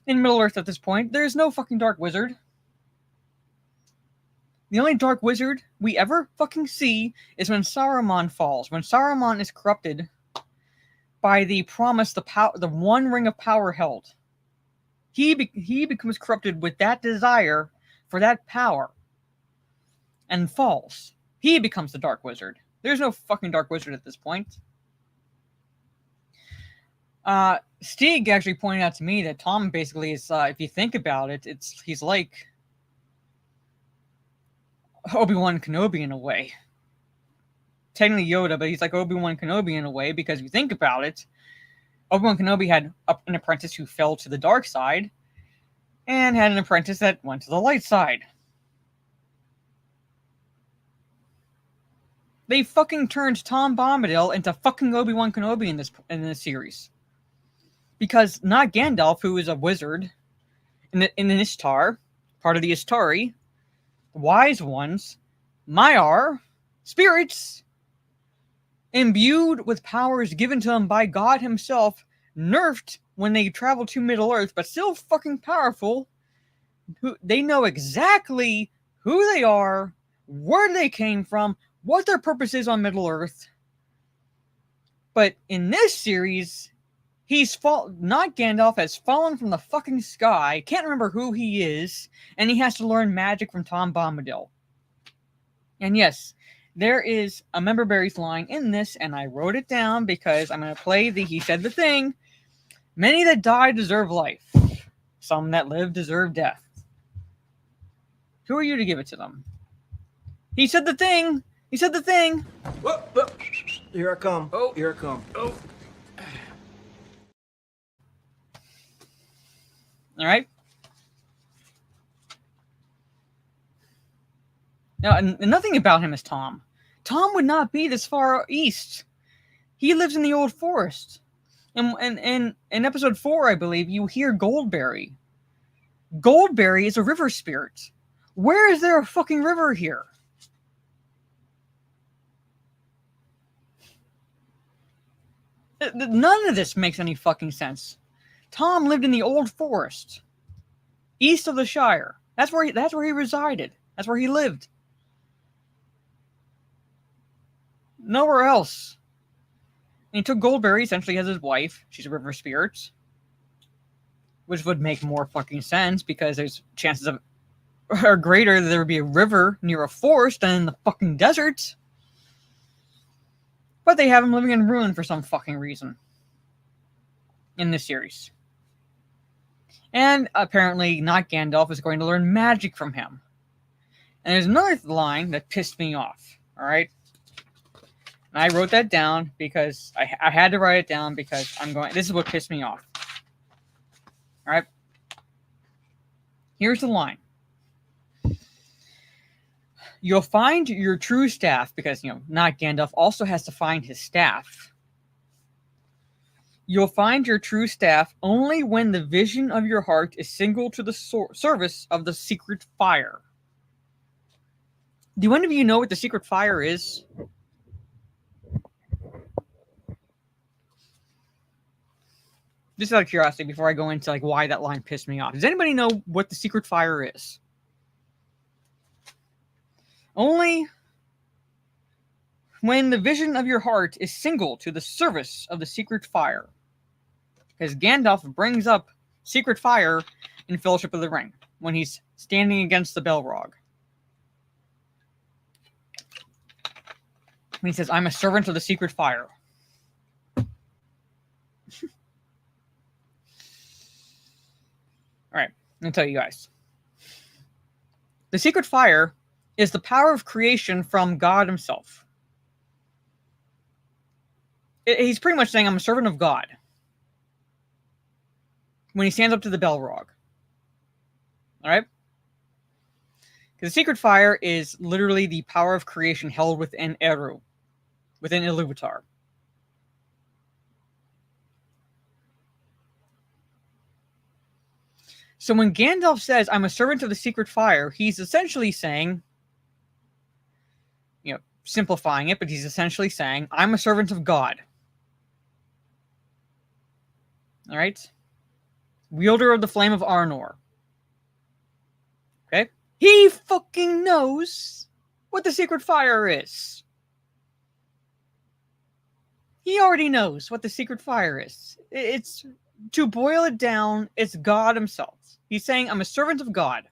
in Middle-earth at this point. There's no fucking dark wizard. The only dark wizard we ever fucking see is when Saruman falls. When Saruman is corrupted by the promise, the one ring of power held. He becomes corrupted with that desire for that power and falls. He becomes the dark wizard. There's no fucking dark wizard at this point. Stieg actually pointed out to me that Tom basically is, if you think about it, he's like Obi-Wan Kenobi in a way. Technically Yoda, but he's like Obi-Wan Kenobi in a way, because if you think about it, Obi-Wan Kenobi had an apprentice who fell to the dark side, and had an apprentice that went to the light side. They fucking turned Tom Bombadil into fucking Obi-Wan Kenobi in this series. Because not Gandalf, who is a wizard in the Ishtar, part of the Istari, wise ones, Maiar, spirits, imbued with powers given to them by God himself, nerfed when they travel to Middle-earth, but still fucking powerful. They know exactly who they are, where they came from, what their purpose is on Middle-earth. But in this series, not Gandalf has fallen from the fucking sky, can't remember who he is, and he has to learn magic from Tom Bombadil. And yes, there is a Member Berries line in this, and I wrote it down because I'm going to play he said the thing. Many that die deserve life. Some that live deserve death. Who are you to give it to them? He said the thing. He said the thing. Whoa, whoa. Here I come. Oh, here I come. Oh. All right. Now, and nothing about him is Tom. Tom would not be this far east. He lives in the old forest. And in episode 4, I believe, you hear Goldberry. Goldberry is a river spirit. Where is there a fucking river here? None of this makes any fucking sense. Tom lived in the old forest, east of the Shire. That's where he resided. That's where he lived. Nowhere else. And he took Goldberry essentially as his wife. She's a river spirit, which would make more fucking sense because there's chances of are greater that there would be a river near a forest than in the fucking desert. But they have him living in ruin for some fucking reason in this series. And apparently not Gandalf is going to learn magic from him. And there's another line that pissed me off. Alright? And I wrote that down because I had to write it down because this is what pissed me off. Alright? Here's the line. You'll find your true staff, because, not Gandalf also has to find his staff. You'll find your true staff only when the vision of your heart is single to the service of the secret fire. Do any of you know what the secret fire is? Just out of curiosity, before I go into why that line pissed me off. Does anybody know what the secret fire is? Only when the vision of your heart is single to the service of the secret fire. Because Gandalf brings up secret fire in Fellowship of the Ring when he's standing against the Balrog. When he says, I'm a servant of the secret fire. Alright, I'm going to tell you guys. The secret fire is the power of creation from God himself. He's pretty much saying, I'm a servant of God. When he stands up to the Balrog. Alright? Because the secret fire is literally the power of creation held within Eru. Within Iluvatar. So when Gandalf says, I'm a servant of the secret fire, he's essentially saying, simplifying it, but he's essentially saying, I'm a servant of God. Alright? Wielder of the Flame of Arnor. Okay? He fucking knows what the secret fire is. He already knows what the secret fire is. It's, to boil it down, it's God himself. He's saying, I'm a servant of God.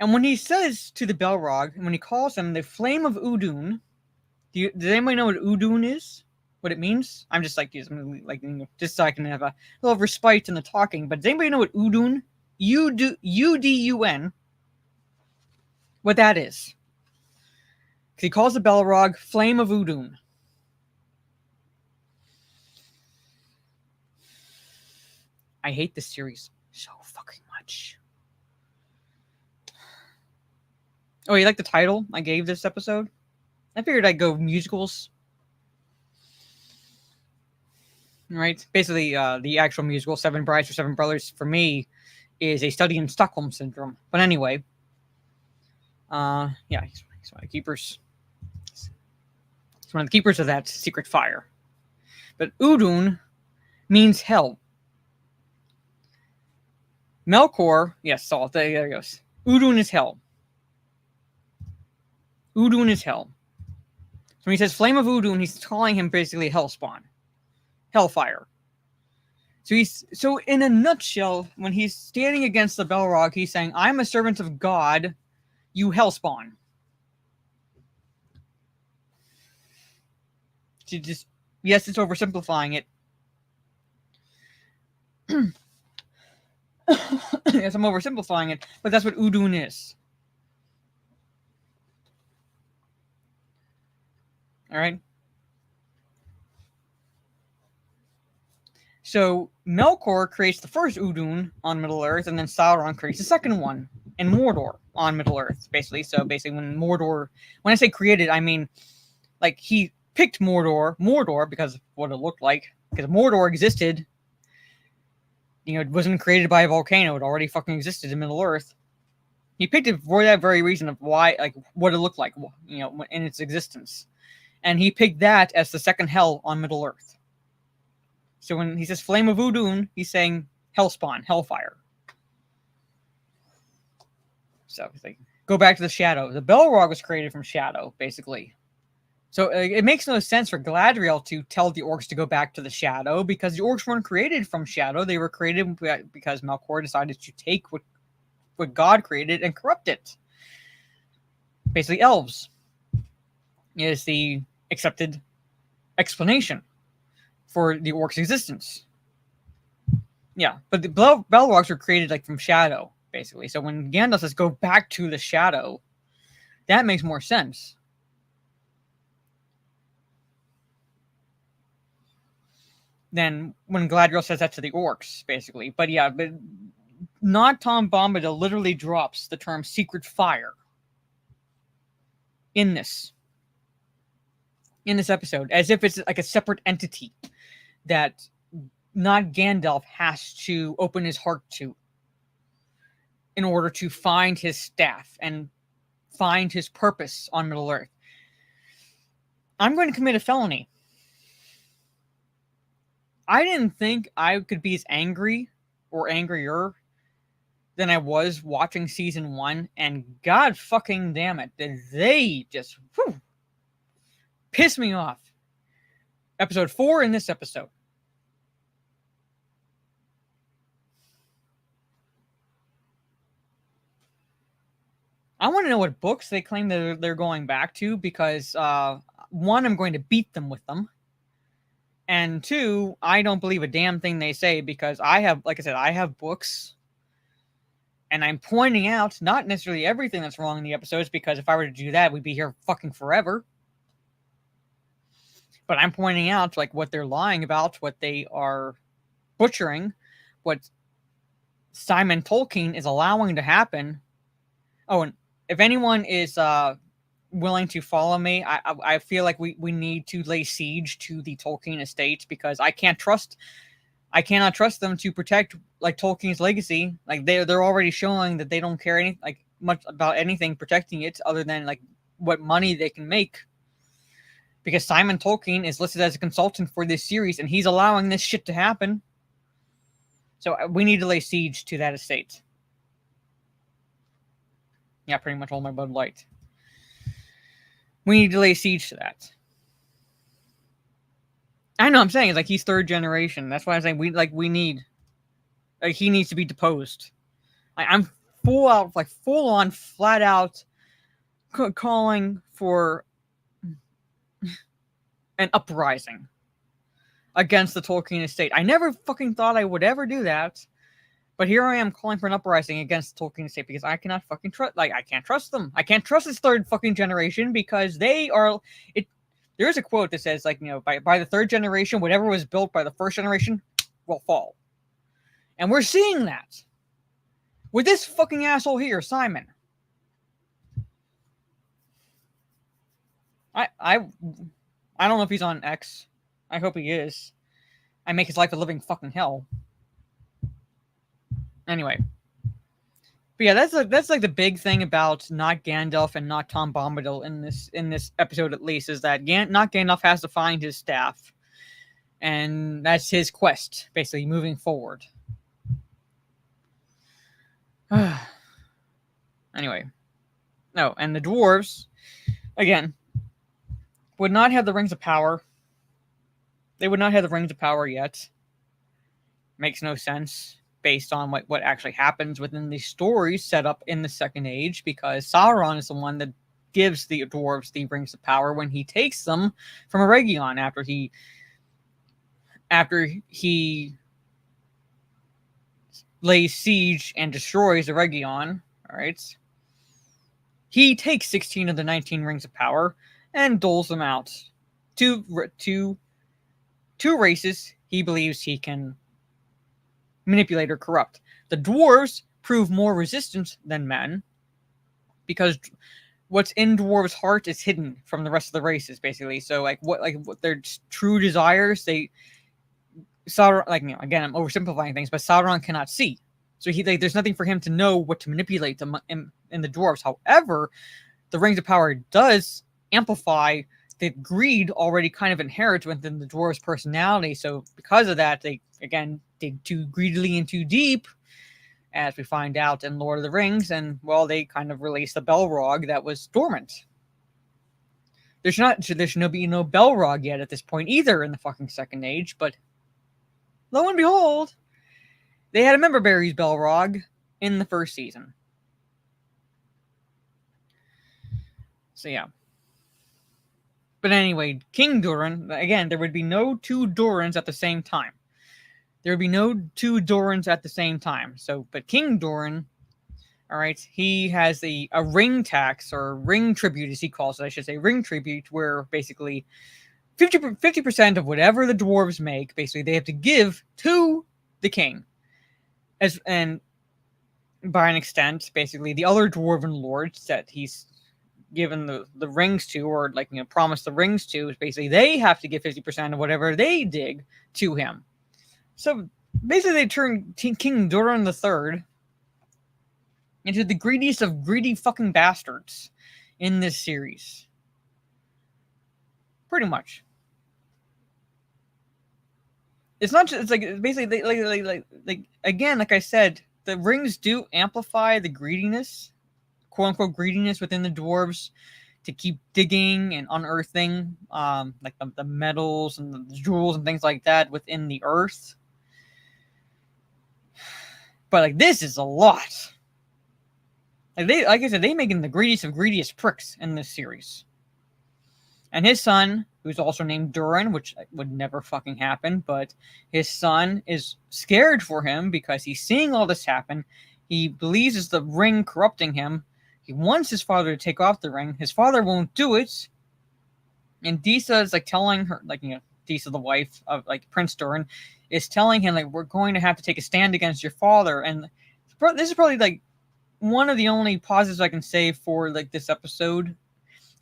And when he says to the Balrog, and when he calls him the Flame of Udun, does anybody know what Udun is? What it means? I'm just just so I can have a little respite in the talking. But does anybody know what Udun, U-D-U-N, what that is? Because he calls the Balrog Flame of Udun. I hate this series so fucking much. Oh, you like the title I gave this episode? I figured I'd go musicals. Right? Basically, the actual musical, Seven Brides for Seven Brothers, for me, is a study in Stockholm Syndrome. But anyway, yeah, he's one of the keepers. He's one of the keepers of that secret fire. But Udun means hell. Melkor, yes, Salt, there it goes. Udun is hell. Udun is hell. So when he says Flame of Udun, he's calling him basically Hellspawn. Hellfire. So in a nutshell, when he's standing against the Balrog, he's saying, I'm a servant of God, you Hellspawn. Yes, it's oversimplifying it. Yes, I'm oversimplifying it, but that's what Udun is. Alright? So, Melkor creates the first Udun on Middle-earth, and then Sauron creates the second one. in Mordor on Middle Earth, basically. So basically, when I say created, I mean like he picked Mordor because of what it looked like, because Mordor existed. You know, it wasn't created by a volcano; it already fucking existed in Middle Earth. He picked it for that very reason of why, like, what it looked like, you know, in its existence, and he picked that as the second hell on Middle Earth. So when he says Flame of Udun, he's saying Hellspawn, Hellfire. So it's like, go back to the shadow. The Balrog was created from shadow, basically. So it makes no sense for Galadriel to tell the orcs to go back to the shadow, because the orcs weren't created from shadow. They were created because Melkor decided to take what God created and corrupt it. Basically, elves is the accepted explanation for the orcs' existence. Yeah, but the Balrogs were created like from shadow, basically. So when Gandalf says go back to the shadow, that makes more sense. Than when Galadriel says that to the orcs, basically. But yeah, but not Tom Bombadil literally drops the term secret fire in this episode, as if it's like a separate entity that not Gandalf has to open his heart to in order to find his staff and find his purpose on Middle Earth. I'm going to commit a felony. I didn't think I could be as angry or angrier than I was watching season 1, and god fucking damn it, did they just piss me off. Episode 4 in this episode. I want to know what books they claim that they're going back to, because one, I'm going to beat them with them. And two, I don't believe a damn thing they say, because I have, like I said, I have books. And I'm pointing out not necessarily everything that's wrong in the episodes, because if I were to do that, we'd be here fucking forever. But I'm pointing out like what they're lying about, what they are butchering, what Simon Tolkien is allowing to happen. Oh, and if anyone is willing to follow me, I feel like we need to lay siege to the Tolkien estate, because I cannot trust them to protect like Tolkien's legacy. Like they're already showing that they don't care much about anything protecting it, other than like what money they can make. Because Simon Tolkien is listed as a consultant for this series, and he's allowing this shit to happen. So we need to lay siege to that estate. Yeah, pretty much all my Bud Light. We need to lay siege to that. I know I'm saying it's like he's third generation. That's why I'm saying we need, like, he needs to be deposed. I'm full on, flat out calling for an uprising against the Tolkien estate. I never fucking thought I would ever do that, but here I am calling for an uprising against the Tolkien estate, because I cannot fucking trust. Like, I can't trust them. I can't trust this third fucking generation, because they are it. There is a quote that says, like, you know, by the third generation, whatever was built by the first generation will fall. And we're seeing that with this fucking asshole here, Simon. I don't know if he's on X. I hope he is. I make his life a living fucking hell. Anyway. But yeah, that's like the big thing about not Gandalf and not Tom Bombadil in this episode, at least, is that not Gandalf has to find his staff, and that's his quest, basically, moving forward. Anyway, no, and the dwarves, again, would not have the Rings of Power. They would not have the Rings of Power yet. Makes no sense, based on what actually happens within the stories set up in the Second Age, because Sauron is the one that gives the dwarves the Rings of Power when he takes them from Eregion after he lays siege and destroys Eregion. All right, he takes 16 of the 19 Rings of Power and doles them out to two races he believes he can manipulate or corrupt. The dwarves prove more resistant than men, because what's in dwarves' heart is hidden from the rest of the races, basically. So what their true desires, Sauron, again, I'm oversimplifying things, but Sauron cannot see. So there's nothing for him to know what to manipulate in the dwarves. However, the Rings of Power does amplify the greed already kind of inherent within the dwarves' personality. So because of that, they again dig too greedily and too deep, as we find out in Lord of the Rings, and well, they kind of released the Balrog that was dormant. There should be no Balrog yet at this point either in the fucking Second Age, but lo and behold, they had a member berries Balrog in the first season. So yeah. But anyway, King Durin, again, there would be no two Durins at the same time. There would be no two Durins at the same time. So, but King Durin, all right, he has a ring tax, or ring tribute, as he calls it, I should say, ring tribute, where basically 50% of whatever the dwarves make, basically, they have to give to the king. And by an extent, basically, the other dwarven lords that he's given the rings to, or promised the rings to, basically they have to give 50% of whatever they dig to him. So basically they turn King Durin III into the greediest of greedy fucking bastards in this series. Pretty much. It's not just, it's basically again, like I said, the rings do amplify the greediness, quote-unquote greediness within the dwarves, to keep digging and unearthing the metals and the jewels and things like that within the earth. But this is a lot. Like I said, they make him the greediest of greediest pricks in this series. And his son, who's also named Durin, which would never fucking happen, but his son is scared for him because he's seeing all this happen. He believes it's the ring corrupting him. He wants his father to take off the ring. His father won't do it. And Disa is telling her, Disa, the wife of Prince Durin, is telling him we're going to have to take a stand against your father. And this is probably one of the only positives I can say for this episode,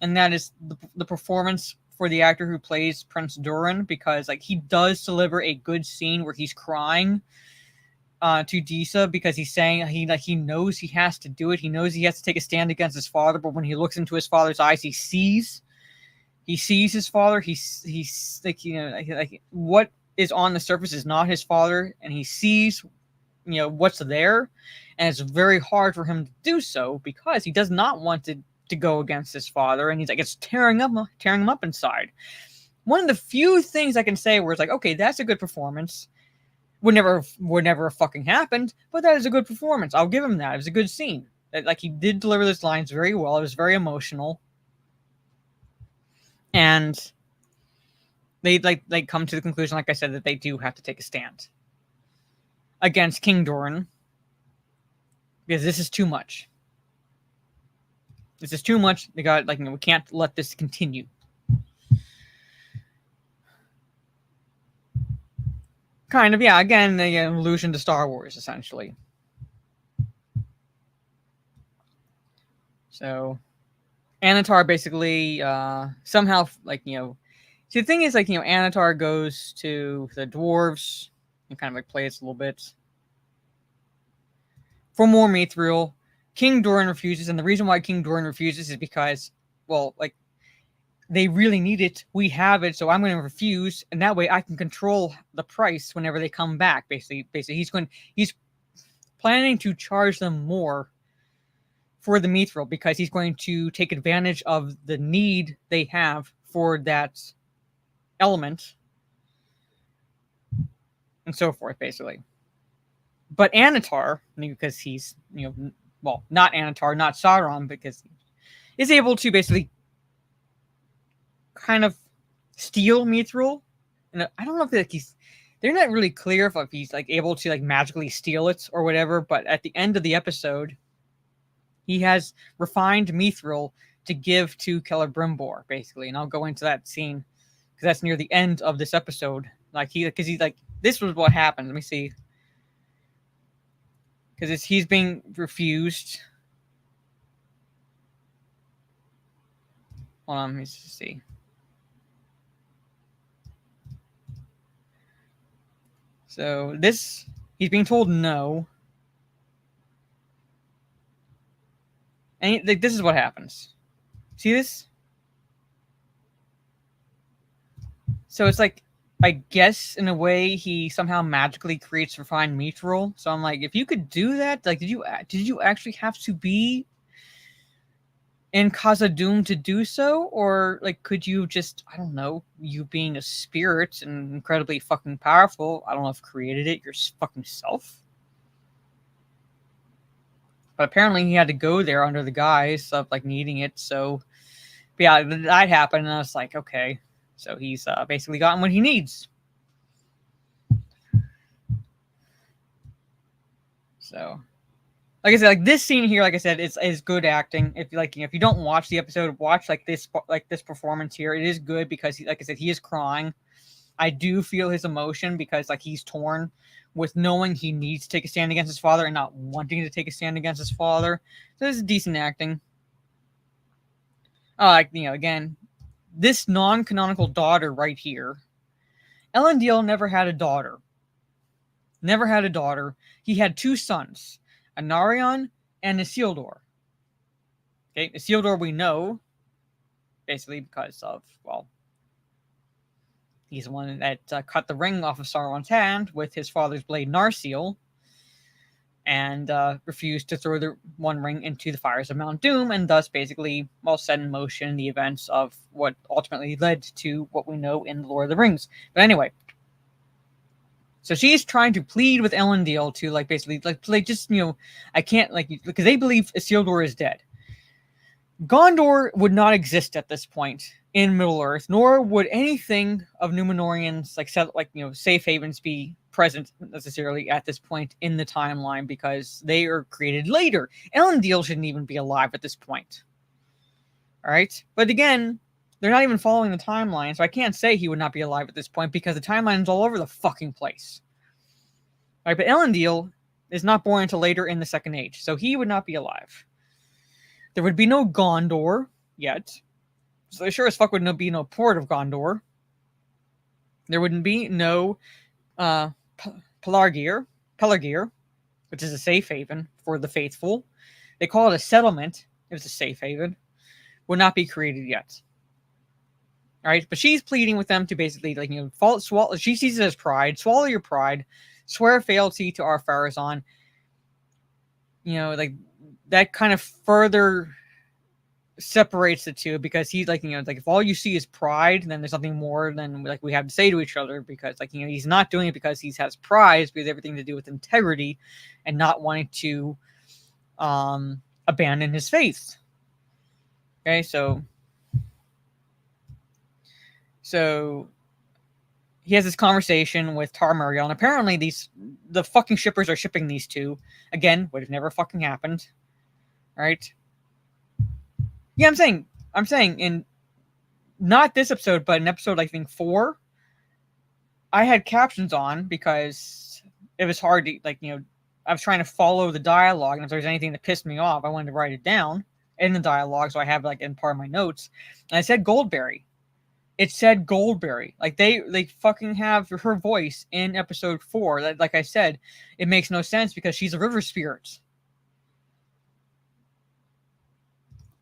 and that is the performance for the actor who plays Prince Durin, because he does deliver a good scene where he's crying to Disa, because he's saying he knows he has to do it. He knows he has to take a stand against his father, but when he looks into his father's eyes, he sees his father. He's what is on the surface is not his father, and he sees what's there, and it's very hard for him to do so because he does not want to go against his father, and he's it's tearing him up inside. One of the few things I can say where it's okay, that's a good performance. Would never fucking happened, but that is a good performance. I'll give him that. It was a good scene. He did deliver those lines very well. It was very emotional, and they come to the conclusion, like I said, that they do have to take a stand against King Durin, because this is too much. This is too much. They got we can't let this continue. Kind of, yeah. Again, an allusion to Star Wars, essentially. So, Anatar basically somehow see, the thing is Anatar goes to the dwarves and kind of plays a little bit for more mithril. King Durin refuses, and the reason why King Durin refuses is because, well, they really need it. We have it, so I'm going to refuse, and that way I can control the price whenever they come back. Basically, he's planning to charge them more for the mithril because he's going to take advantage of the need they have for that element, and so forth, basically. But Anatar, because he's well, not Anatar, not Sauron, because is able to basically kind of steal mithril. And I don't know if they're not really clear if he's able to magically steal it or whatever, but at the end of the episode, he has refined mithril to give to Celebrimbor, basically. And I'll go into that scene because that's near the end of this episode. This was what happened. Let me see. because he's being refused. Hold on, let me see. So this, he's being told no. And like, this is what happens. See this? So it's like, I guess in a way he somehow magically creates refined meat roll. So I'm like, if you could do that, like, did you actually have to be in Khazad-dûm to do so, or like, could you just, I don't know, you being a spirit and incredibly fucking powerful, I don't know if created it your fucking self? But apparently he had to go there under the guise of like needing it. So but yeah, that happened, and I was like, okay, so he's basically gotten what he needs. So, like I said, like this scene here, like I said, is good acting. If if you don't watch the episode, watch this performance here. It is good because he, like I said, he is crying. I do feel his emotion because like he's torn with knowing he needs to take a stand against his father and not wanting to take a stand against his father. So this is decent acting. Again, this non-canonical daughter right here, Elendil never had a daughter. Never had a daughter. He had two sons, Anarion and Isildur. Okay, Isildur we know, basically because of, well, he's the one that cut the ring off of Sauron's hand with his father's blade Narsil, and refused to throw the one ring into the fires of Mount Doom, and thus basically, well, set in motion the events of what ultimately led to what we know in the Lord of the Rings. But anyway, so she's trying to plead with Elendil to like basically like just I can't because they believe Isildur is dead. Gondor would not exist at this point in Middle Earth, nor would anything of Númenóreans safe havens be present necessarily at this point in the timeline because they are created later. Elendil shouldn't even be alive at this point. All right, but again, they're not even following the timeline, so I can't say he would not be alive at this point because the timeline is all over the fucking place. All right, but Elendil is not born until later in the Second Age, so he would not be alive. There would be no Gondor yet, so there sure as fuck would be no port of Gondor. There wouldn't be no Pelargir, which is a safe haven for the faithful. They call it a settlement. It was a safe haven. Would not be created yet. All right, but she's pleading with them to basically swallow. She sees it as pride. Swallow your pride. Swear fealty to Ar-Pharazôn. That kind of further separates the two because he's if all you see is pride, then there's nothing more than we have to say to each other because he's not doing it because he has pride, because everything to do with integrity and not wanting to abandon his faith. Okay, so he has this conversation with Tar-Muriel, and apparently the fucking shippers are shipping these two. Again, would have never fucking happened. Right? Yeah, I'm saying in not this episode, but in episode I think 4, I had captions on because it was hard to I was trying to follow the dialogue, and if there's anything that pissed me off, I wanted to write it down in the dialogue, so I have in part of my notes. And I said Goldberry. It said Goldberry. They fucking have her voice in episode 4. Like I said, it makes no sense because she's a river spirit.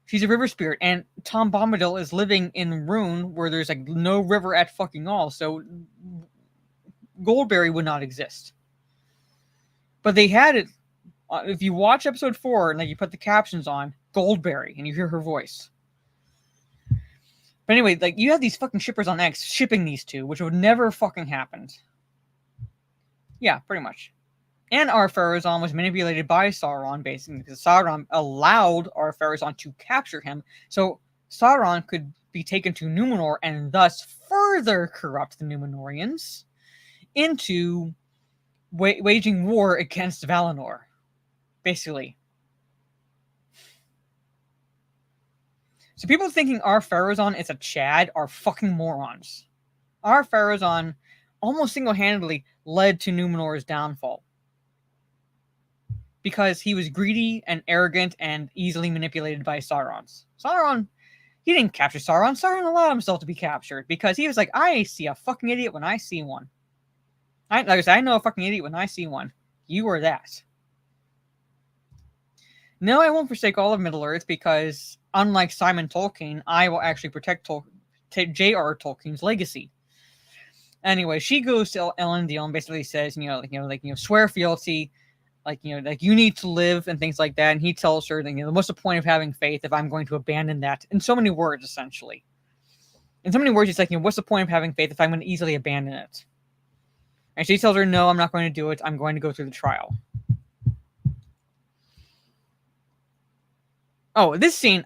She's a river spirit, and Tom Bombadil is living in Rhûn where there's no river at fucking all, so Goldberry would not exist. But they had it. If you watch episode 4 and you put the captions on, Goldberry, and you hear her voice. But anyway, you have these fucking shippers on X shipping these two, which would never fucking happened. Yeah, pretty much. And Ar-Pharazôn was manipulated by Sauron, basically, because Sauron allowed Ar-Pharazôn to capture him, so Sauron could be taken to Númenor and thus further corrupt the Númenóreans into waging war against Valinor, basically. So people thinking Ar-Pharazôn is a Chad are fucking morons. Ar-Pharazôn almost single-handedly led to Númenor's downfall. because he was greedy and arrogant and easily manipulated by Sauron, he didn't capture Sauron. Sauron allowed himself to be captured because he was like, I see a fucking idiot when I see one. Like I said, I know a fucking idiot when I see one. You are that. No, I won't forsake all of Middle-earth because, unlike Simon Tolkien, I will actually protect J.R. Tolkien's legacy. Anyway, she goes to Elendil and basically says, swear fealty, you need to live and things like that. And he tells her that, what's the point of having faith if I'm going to abandon that? In so many words, essentially. In so many words, it's like, what's the point of having faith if I'm going to easily abandon it? And she tells her, no, I'm not going to do it. I'm going to go through the trial. Oh, this scene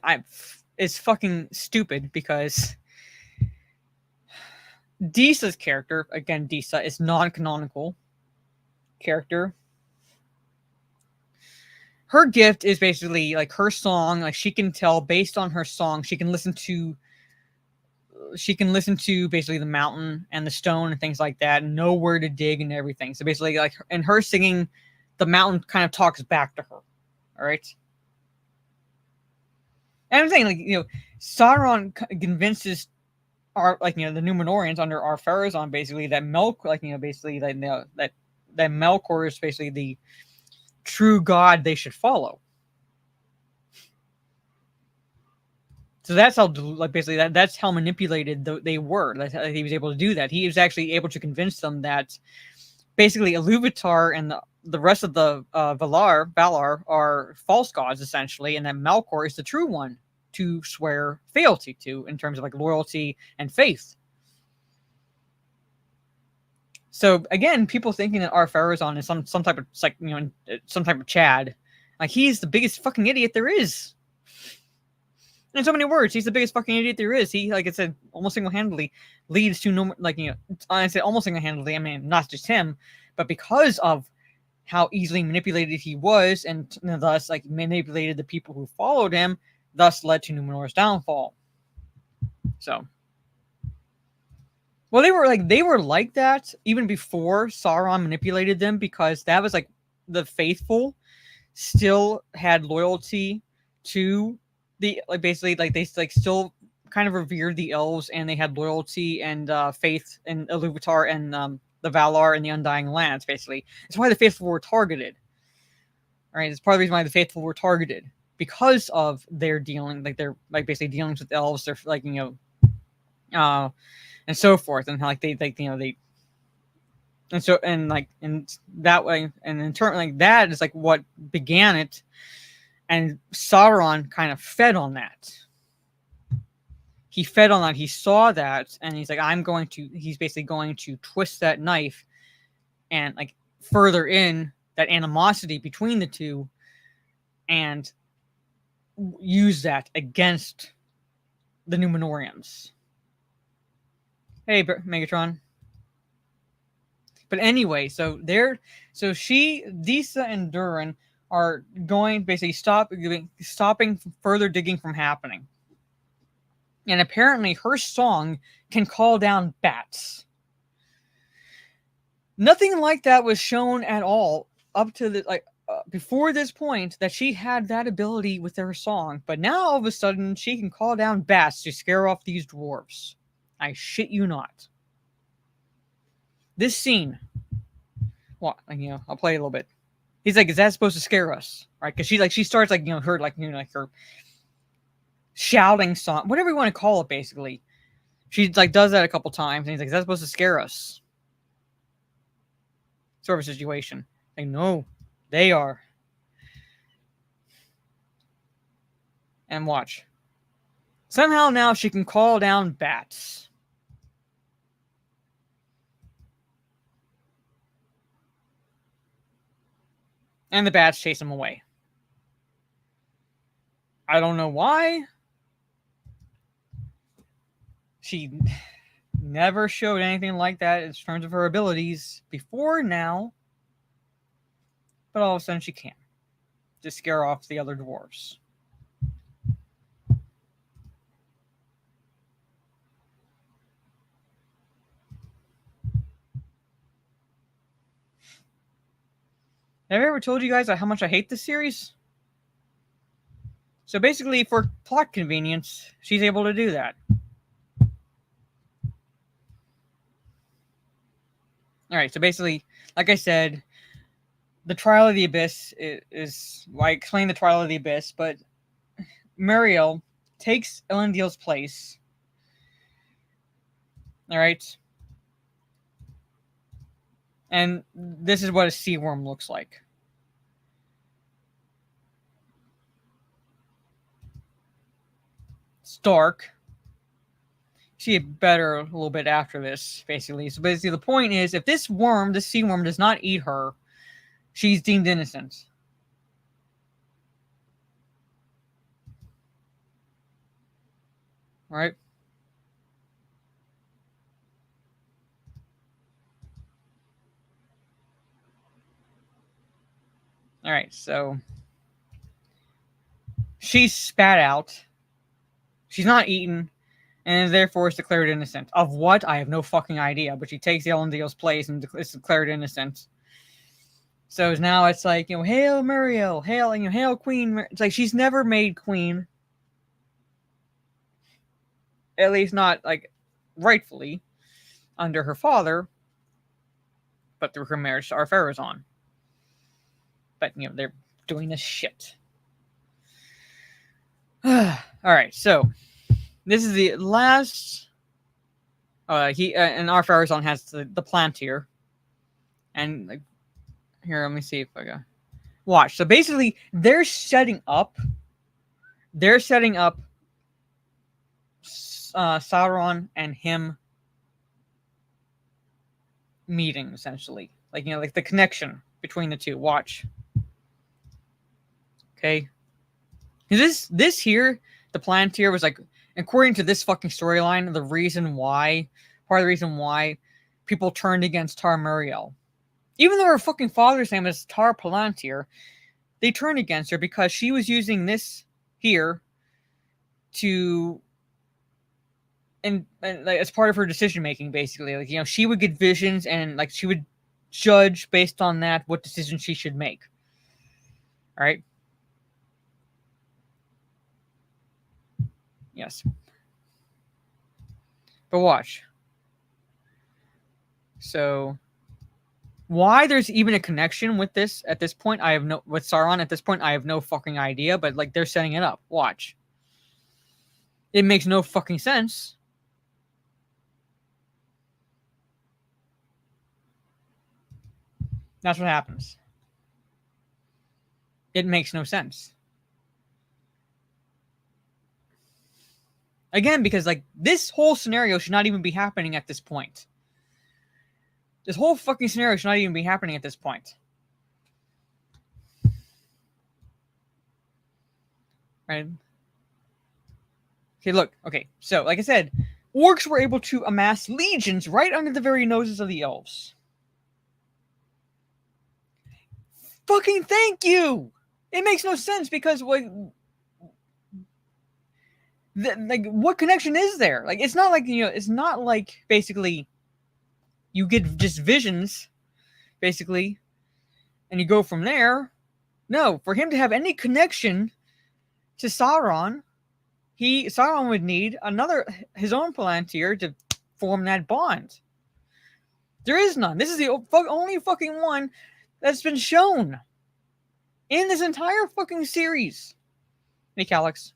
is fucking stupid because Disa's character, again, Disa, is non-canonical character. Her gift is basically like her song. Like she can tell based on her song, she can listen to basically the mountain and the stone and things like that, and know where to dig and everything. So basically, like in her singing, the mountain kind of talks back to her. All right. And I'm saying, Sauron convinces the Númenóreans under Ar-Pharazôn basically that that Melkor is basically the true god they should follow. So that's how, that's how manipulated they were. That's how he was able to do that. He was actually able to convince them that basically Iluvatar and the rest of the Valar are false gods, essentially, and that Melkor is the true one to swear fealty to in terms of like loyalty and faith. So again, people thinking that Ar-Pharazôn is some type of some type of Chad, like he's the biggest fucking idiot there is. In so many words, he's the biggest fucking idiot there is. He, like I said, almost single-handedly leads to I say almost single-handedly. I mean, not just him, but because of how easily manipulated he was, and thus manipulated the people who followed him, thus led to Númenor's downfall. So, well, they were like that even before Sauron manipulated them, because that was the faithful still had loyalty to they still kind of revered the elves, and they had loyalty and faith in Iluvatar and the Valar and the Undying Lands. Basically, it's why the faithful were targeted. All right, it's part of the reason why the faithful were targeted, because of their dealing, basically dealings with elves. They're and so forth, and how and that way, and in turn, that is what began it. And Sauron kind of fed on that. He fed on that. He saw that, and he's like, he's basically going to twist that knife and further in that animosity between the two and use that against the Númenóreans. Hey, Megatron. But anyway, Disa and Durin are going basically stopping further digging from happening. And apparently her song can call down bats. Nothing like that was shown at all up to before this point, that she had that ability with her song. But now all of a sudden she can call down bats to scare off these dwarves. I shit you not. This scene, well, I'll play a little bit. He's like, is that supposed to scare us? Right? Because she starts her shouting song, whatever you want to call it, basically. She does that a couple times, and he's like, is that supposed to scare us? Sort of a situation. No, they are. And watch. Somehow now she can call down bats. And the bats chase him away. I don't know why. She never showed anything like that in terms of her abilities before now. But all of a sudden she can. To scare off the other dwarves. Have I ever told you guys how much I hate this series? So basically, for plot convenience, she's able to do that. Alright, so basically, like I said, the Trial of the Abyss is well, I explained the Trial of the Abyss, but Muriel takes Elendil's place. Alright? And this is what a sea worm looks like. It's dark. See it better a little bit after this, basically. So basically the point is, if this worm, this sea worm, does not eat her, she's deemed innocent. Right? Alright, so she's spat out. She's not eaten, and therefore is declared innocent. Of what? I have no fucking idea, but she takes Elendil's place and is declared innocent. So now it's like, you know, hail Muriel, hail, you know, hail Queen. It's like she's never made queen. At least not, like, rightfully, under her father, but through her marriage to Ar-Pharazôn. But, you know, they're doing this shit. Alright, so this is the last. And Ar-Pharazôn has the plant here. And, like, here, let me see if I go. Watch. So basically, they're setting up Sauron and him meeting, essentially. Like, you know, like the connection between the two. Watch. Okay. This here, the Palantir was like, according to this fucking storyline, part of the reason why people turned against Tar Muriel. Even though her fucking father's name is Tar Palantir, they turned against her because she was using this here to, and like, as part of her decision making, basically. Like, you know, she would get visions and like she would judge based on that what decision she should make. All right. Yes. But watch. So why there's even a connection with this at this point, with Sauron at this point, I have no fucking idea, but like they're setting it up. Watch. It makes no fucking sense. That's what happens. It makes no sense. Again, because like this whole scenario should not even be happening at this point. This whole fucking scenario should not even be happening at this point. Right? Okay, look. Okay, so like I said, orcs were able to amass legions right under the very noses of the elves. Fucking thank you! It makes no sense because like what connection is there? Like, it's not like, you know, it's not like basically you get just visions, basically, and you go from there. No, for him to have any connection to Sauron, Sauron would need his own Palantir to form that bond. There is none. This is the only fucking one that's been shown in this entire fucking series. Hey, Alex.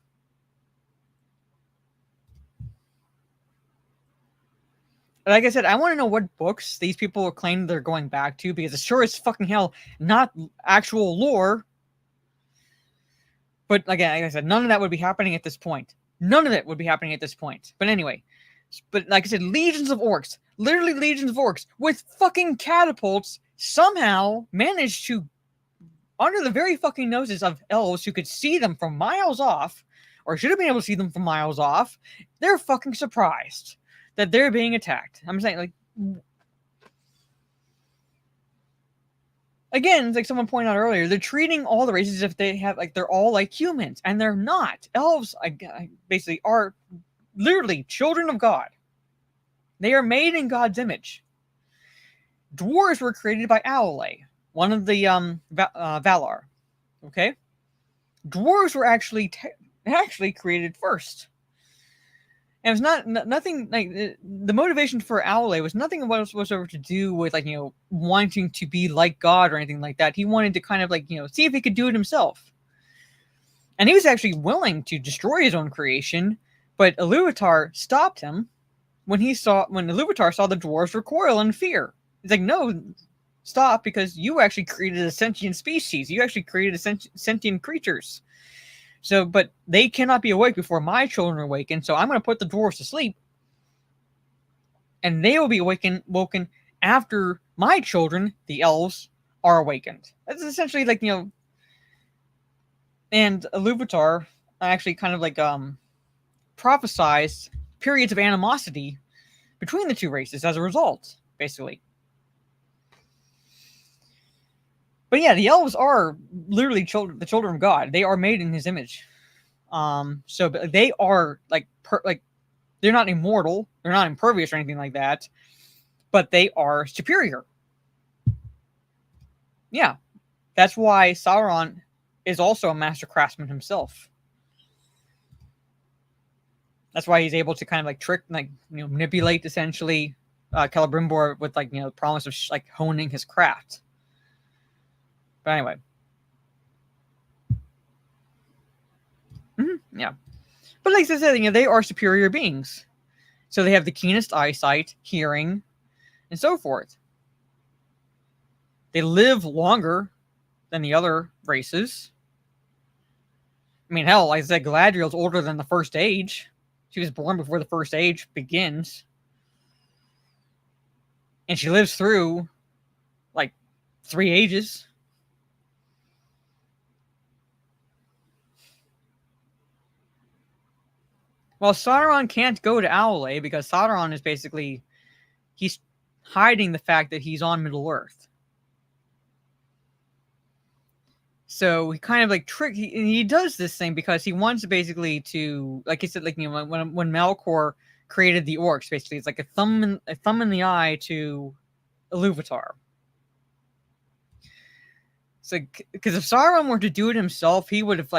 Like I said, I want to know what books these people claim they're going back to, because it's sure as fucking hell not actual lore. But again, like I said, none of that would be happening at this point. None of it would be happening at this point. But anyway, like I said, legions of orcs, literally legions of orcs with fucking catapults somehow managed to, under the very fucking noses of elves who could see them from miles off, or should have been able to see them from miles off, they're fucking surprised that they're being attacked. I'm saying, like, again, like someone pointed out earlier, they're treating all the races as if they have, like, they're all like humans, and they're not. Elves, basically, are literally children of God. They are made in God's image. Dwarves were created by Aule, one of the Valar. Okay, dwarves were actually created first. And it's nothing like the motivation for Aule was nothing whatsoever to do with like, wanting to be like God or anything like that. He wanted to kind of like, see if he could do it himself. And he was actually willing to destroy his own creation, but Iluvatar stopped him when Iluvatar saw the dwarves recoil in fear. He's like, no, stop, because you actually created a sentient species. You actually created sentient creatures. So, but they cannot be awake before my children are awakened, so I'm going to put the dwarves to sleep. And they will be woken after my children, the elves, are awakened. That's essentially like, and Iluvatar actually kind of like prophesized periods of animosity between the two races as a result, basically. But yeah, the elves are literally the children of God. They are made in his image. So they are like they're not immortal, they're not impervious or anything like that, but they are superior. Yeah, that's why Sauron is also a master craftsman himself. That's why he's able to kind of like trick, like, manipulate essentially Celebrimbor with like, the promise of like honing his craft. But anyway. Yeah. But like I said, they are superior beings. So they have the keenest eyesight, hearing, and so forth. They live longer than the other races. I mean, hell, like I said, Galadriel's older than the First Age. She was born before the First Age begins. And she lives through, like, 3 ages. Well, Sauron can't go to Aule because Sauron is basically, he's hiding the fact that he's on Middle-earth. So he kind of like he does this thing because he wants basically to, like I said, like, when Melkor created the orcs, basically it's like a thumb in the eye to Iluvatar. So because if Sauron were to do it himself, he would have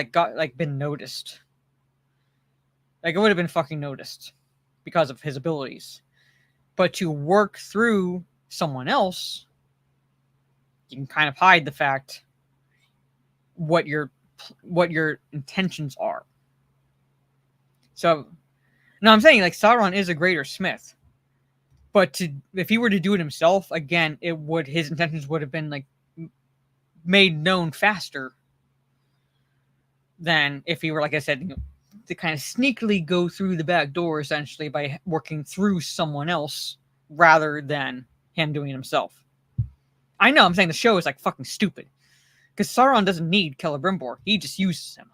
been noticed. Like, it would have been fucking noticed because of his abilities. But to work through someone else, you can kind of hide the fact what your intentions are. So, no, I'm saying like Sauron is a greater smith, but if he were to do it himself, again, his intentions would have been like made known faster than if he were, like I said, to kind of sneakily go through the back door, essentially, by working through someone else rather than him doing it himself. I know, I'm saying the show is like fucking stupid. Because Sauron doesn't need Celebrimbor. He just uses him.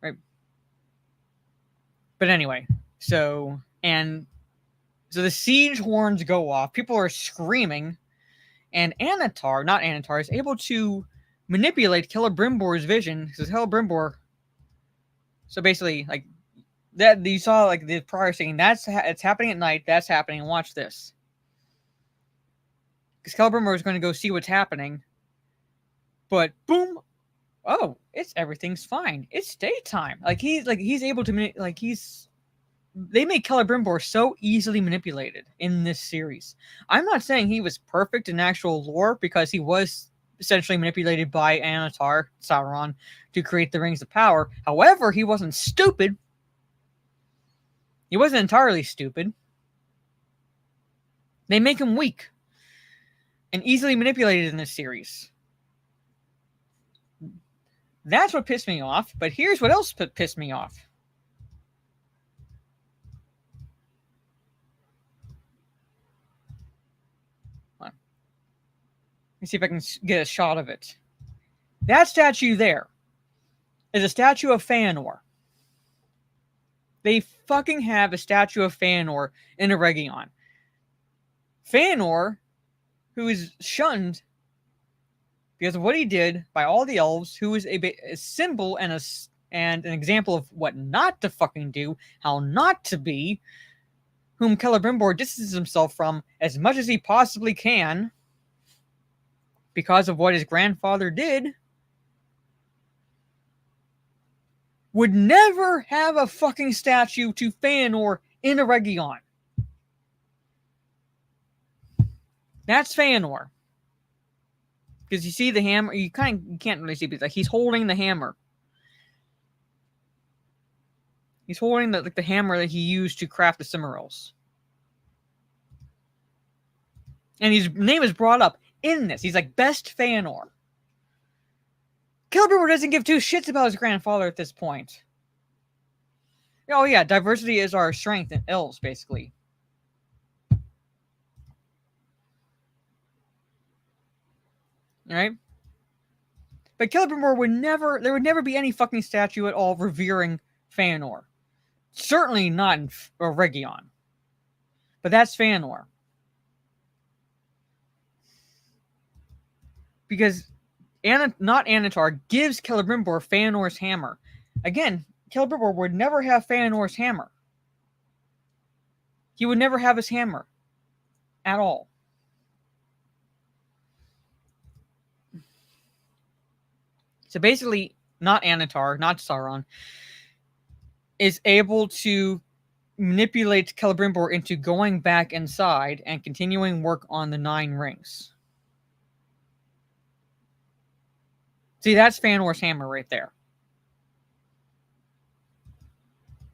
Right? But anyway, so the siege horns go off. People are screaming. And Anatar is able to manipulate Celebrimbor's vision. Because Celebrimbor... So basically, like, that you saw, like, the prior scene, it's happening at night, that's happening, and watch this. Because Celebrimbor is going to go see what's happening, but boom, oh, everything's fine. It's daytime. He's able to, they make Celebrimbor so easily manipulated in this series. I'm not saying he was perfect in actual lore, because he was essentially manipulated by Anatar, Sauron, to create the Rings of Power. However, he wasn't stupid. He wasn't entirely stupid. They make him weak and easily manipulated in this series. That's what pissed me off, but here's what else pissed me off. Let me see if I can get a shot of it. That statue there is a statue of Feanor. They fucking have a statue of Feanor in Eregion. Feanor, who is shunned because of what he did by all the elves, who is a symbol and an example of what not to fucking do, how not to be, whom Celebrimbor distances himself from as much as he possibly can. because of what his grandfather did, would never have a fucking statue to Feanor in Eregion. That's Feanor. Because you see the hammer, you can't really see, but like he's holding the hammer. He's holding the hammer that he used to craft the Cimmerals. And his name is brought up in this. He's like, best Feanor. Celebrimbor doesn't give two shits about his grandfather at this point. Oh yeah, diversity is our strength in elves, basically. Alright? But Celebrimbor would never, there would never be any fucking statue at all revering Feanor. Certainly not in Eregion. But that's Feanor. Because not Anatar gives Celebrimbor Feanor's hammer. Again, Celebrimbor would never have Feanor's hammer. He would never have his hammer. At all. So basically, not Anatar, not Sauron, is able to manipulate Celebrimbor into going back inside and continuing work on the 9 rings. See, that's Feanor's hammer right there.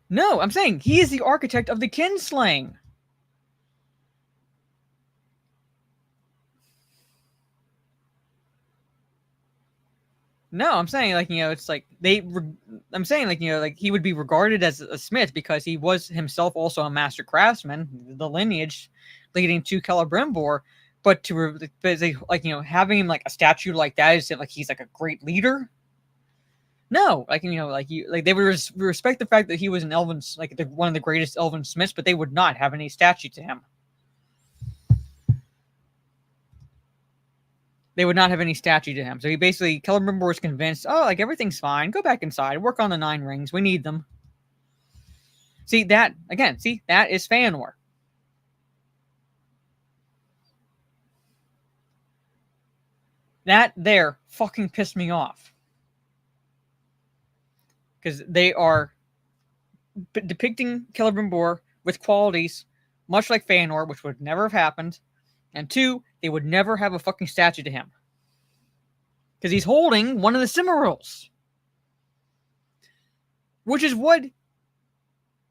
No, I'm saying he is the architect of the kinslaying. No, I'm saying, like, you know, it's like I'm saying, like, you know, like he would be regarded as a smith because he was himself also a master craftsman, the lineage leading to Celebrimbor. But like, you know, having him like a statue like that is like he's like a great leader. No, like, you know, like they would respect the fact that he was an elven, like one of the greatest elven smiths, but they would not have any statue to him. They would not have any statue to him. So he basically, Celebrimbor is convinced, oh, like everything's fine. Go back inside. Work on the 9 rings. We need them. See, that, again, see, that is Feanor. That there fucking pissed me off. Because they are depicting Celebrimbor with qualities much like Feanor, which would never have happened. And 2, they would never have a fucking statue to him. Because he's holding one of the Cimmerals. Which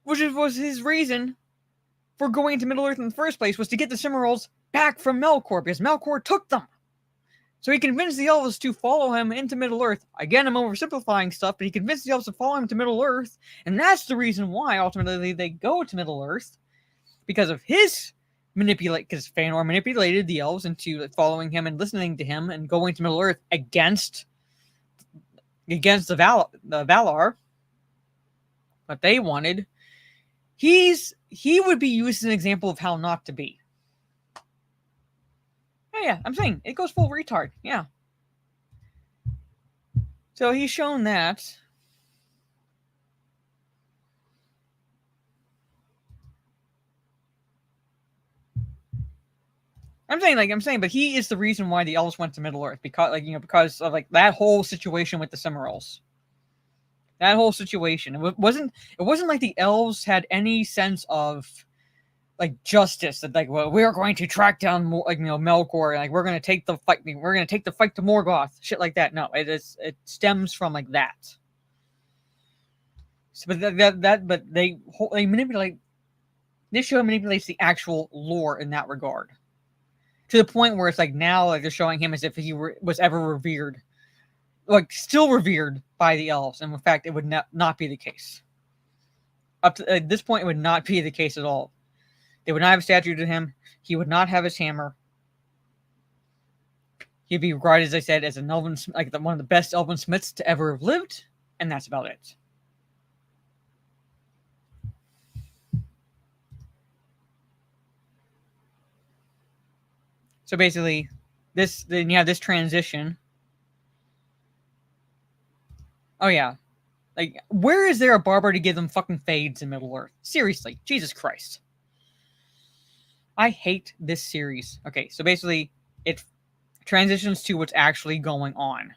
was his reason for going to Middle-earth in the first place, was to get the Cimmerals back from Melkor, because Melkor took them. So he convinced the elves to follow him into Middle-earth. Again, I'm oversimplifying stuff, but he convinced the elves to follow him to Middle-earth, and that's the reason why, ultimately, they go to Middle-earth. Because of his because Feanor manipulated the elves into following him and listening to him and going to Middle-earth against the Valar. What they wanted. He would be used as an example of how not to be. Yeah, I'm saying, it goes full retard, yeah. So he's shown that. I'm saying, but he is the reason why the elves went to Middle-earth, because of, like, that whole situation with the Cimmerals. That whole situation. It wasn't like the elves had any sense of, like, justice, that, like, well, we're going to track down more, like, you know, Melkor, and, like, we're going to take the fight to Morgoth, shit like that. No, it stems from, like, that. So, but they manipulate. This show manipulates the actual lore in that regard, to the point where it's like now, like, they're showing him as if he was ever revered, like, still revered by the elves, and in fact, it would not be the case. Up to this point, it would not be the case at all. They would not have a statue to him. He would not have his hammer. He'd be regarded, as I said, as an elven, like one of the best elven smiths to ever have lived, and that's about it. So basically, then you have this transition. Oh yeah, like, where is there a barber to give them fucking fades in Middle-earth? Seriously, Jesus Christ. I hate this series. Okay, so basically, it transitions to what's actually going on.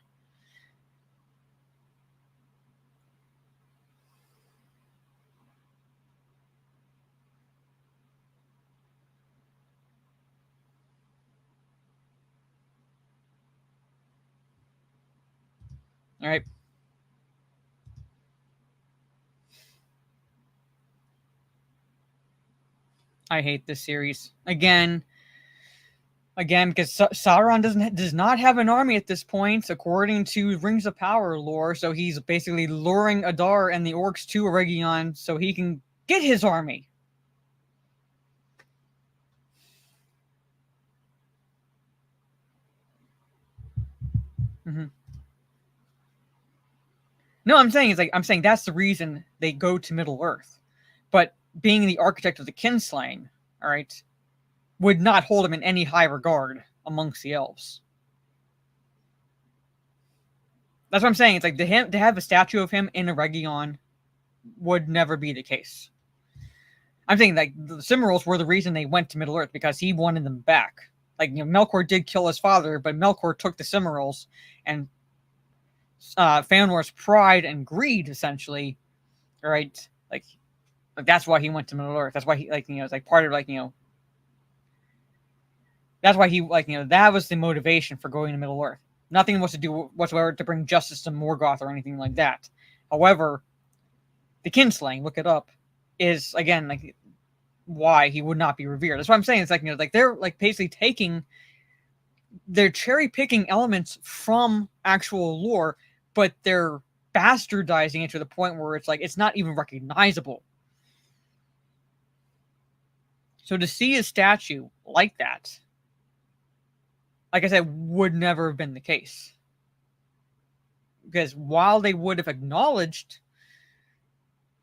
All right. I hate this series again, because Sauron does not have an army at this point, according to Rings of Power lore. So he's basically luring Adar and the orcs to Eregion so he can get his army. Mm-hmm. No, I'm saying that's the reason they go to Middle Earth. But being the architect of the kinslaying, all right, would not hold him in any high regard amongst the elves. That's what I'm saying. It's like to have a statue of him in Eregion would never be the case. I'm saying like the Cimmerals were the reason they went to Middle Earth, because he wanted them back. Like, Melkor did kill his father, but Melkor took the Cimmerals, and Feanor's pride and greed, essentially, right? Like that's why he went to Middle Earth. That's why he, it's like part of, that's why he, that was the motivation for going to Middle Earth. Nothing was to do whatsoever to bring justice to Morgoth or anything like that. However, the kinslaying, look it up, is again why he would not be revered. That's what I'm saying. It's they're basically they're cherry picking elements from actual lore, but they're bastardizing it to the point where it's not even recognizable. So to see a statue like that, like I said, would never have been the case. Because while they would have acknowledged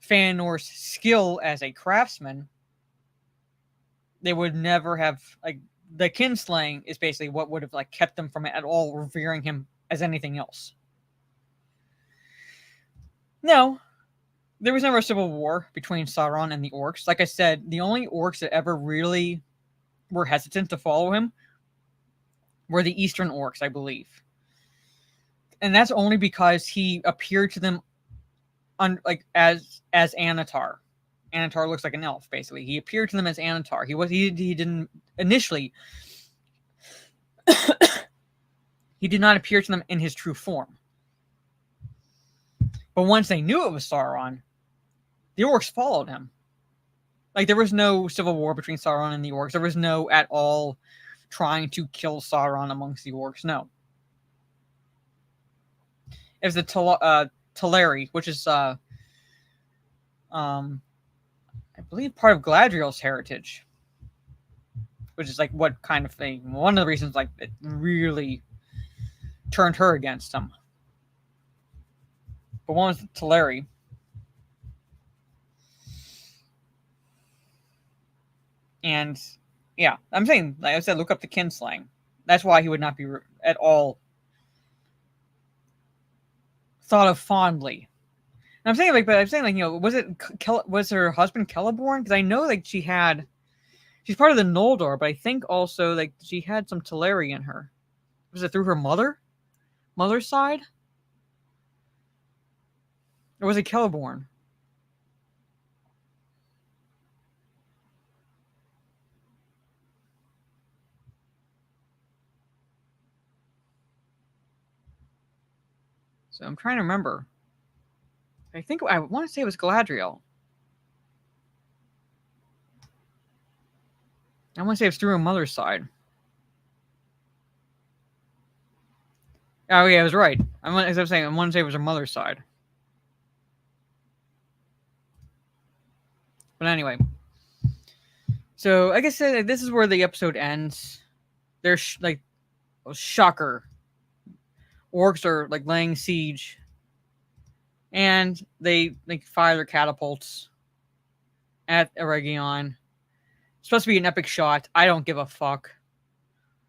Feanor's skill as a craftsman, they would never have, the kinslaying is basically what would have kept them from at all revering him as anything else. No, there was never a civil war between Sauron and the orcs. Like I said, the only orcs that ever really were hesitant to follow him were the Eastern orcs, I believe. And that's only because he appeared to them as Anatar. Anatar looks like an elf, basically. He appeared to them as Anatar. He didn't initially he did not appear to them in his true form. But once they knew it was Sauron, the orcs followed him. There was no civil war between Sauron and the orcs. There was no at all trying to kill Sauron amongst the orcs. No. It was the Teleri, which is I believe part of Galadriel's heritage, which is what kind of thing. One of the reasons it really turned her against him. But one was the Teleri. And yeah, I'm saying, like I said, look up the kinslaying. That's why he would not be at all thought of fondly. And I'm saying was her husband Celeborn? Because I know she's part of the Noldor, but I think also she had some Teleri in her. Was it through her mother's side? Or was it Celeborn? So I'm trying to remember. I want to say it was Galadriel. I want to say it was through her mother's side. Oh yeah, I was right. I want to say it was her mother's side. But anyway, so like I said, this is where the episode ends. There's shocker. Orcs are laying siege, and they fire their catapults at Eregion. It's supposed to be an epic shot. I don't give a fuck,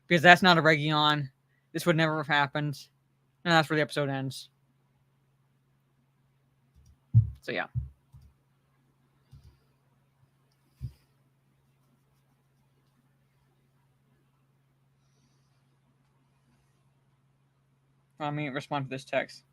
because that's not Eregion. This would never have happened, and that's where the episode ends. So yeah. Let me respond to this text.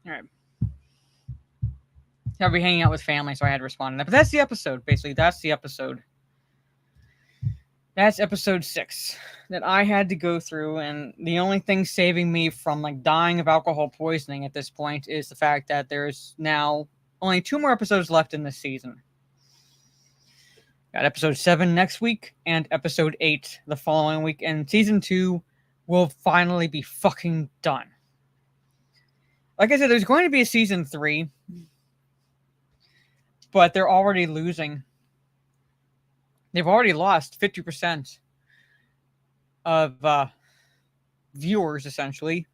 All right. I'll be hanging out with family, so I had to respond to that. But that's the episode, basically. That's the episode. That's episode 6 that I had to go through, and the only thing saving me from like dying of alcohol poisoning at this point is the fact that there's now only 2 more episodes left in this season. Got episode 7 next week and episode 8 the following week, and season 2 will finally be fucking done. Like I said, there's going to be a season 3, but they're already losing. They've already lost 50% of viewers, essentially,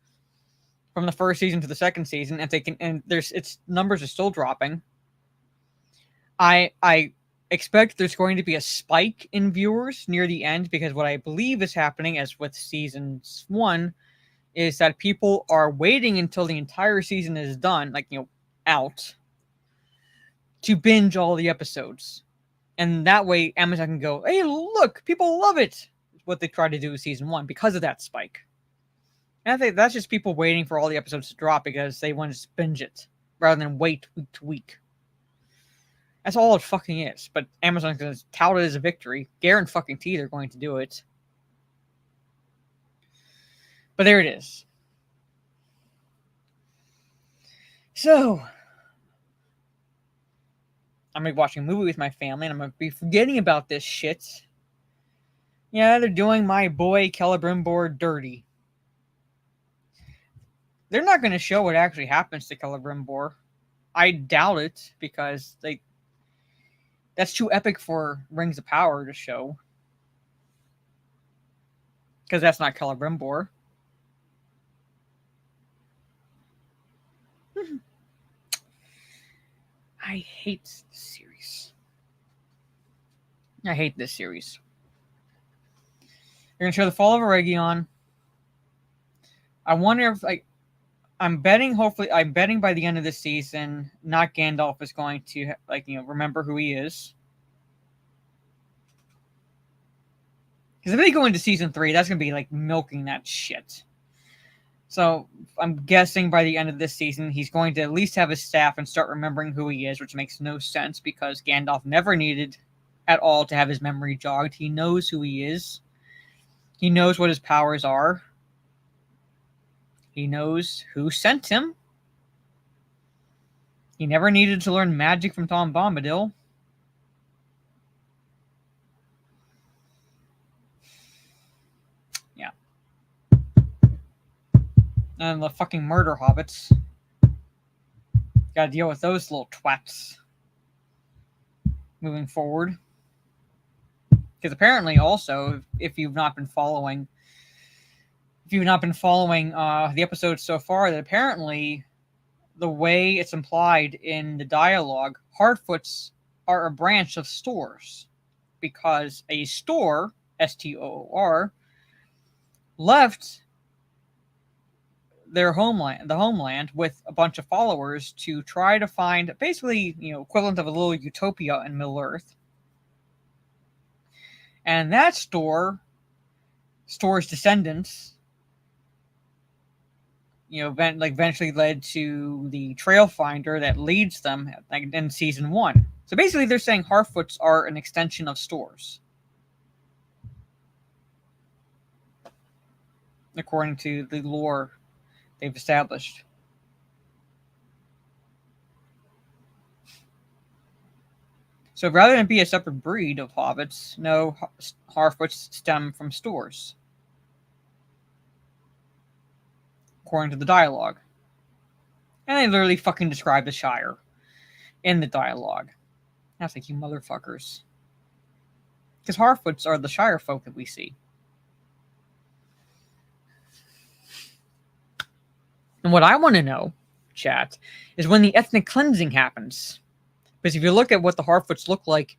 from the first season to the second season, and its numbers are still dropping. I expect there's going to be a spike in viewers near the end, because what I believe is happening, as with season 1, is that people are waiting until the entire season is done, out, to binge all the episodes. And that way, Amazon can go, hey, look, people love it. What they tried to do with season 1 because of that spike. And I think that's just people waiting for all the episodes to drop because they want to binge it rather than wait week to week. That's all it fucking is. But Amazon's going to tout it as a victory. Guarantee they're going to do it. But there it is. So, I'm going to be watching a movie with my family, and I'm going to be forgetting about this shit. Yeah, they're doing my boy Celebrimbor dirty. They're not going to show what actually happens to Celebrimbor. I doubt it, because that's too epic for Rings of Power to show. Because that's not Celebrimbor. I hate this series. I hate this series. They're going to show the fall of Eregion. I wonder if, I'm betting by the end of this season, not Gandalf is going to, remember who he is. Because if they go into season 3, that's going to be, milking that shit. So, I'm guessing by the end of this season, he's going to at least have his staff and start remembering who he is, which makes no sense, because Gandalf never needed at all to have his memory jogged. He knows who he is. He knows what his powers are. He knows who sent him. He never needed to learn magic from Tom Bombadil. Yeah. And the fucking murder hobbits. Gotta deal with those little twats. Moving forward. Because apparently also, if you've not been following the episodes so far, that apparently the way it's implied in the dialogue, Hardfoots are a branch of Stors, because a Stor, S-T-O-O-R, left the homeland with a bunch of followers to try to find basically, equivalent of a little utopia in Middle Earth. And that Stor's descendants, eventually led to the trail finder that leads them in season 1. So basically they're saying Harfoots are an extension of Stors, according to the lore they've established. So rather than be a separate breed of hobbits, no, Harfoots stem from Stores, according to the dialogue. And they literally fucking describe the Shire in the dialogue. I was like, you motherfuckers. Because Harfoots are the Shire folk that we see. And what I want to know, chat, is when the ethnic cleansing happens. Because if you look at what the Harfoots look like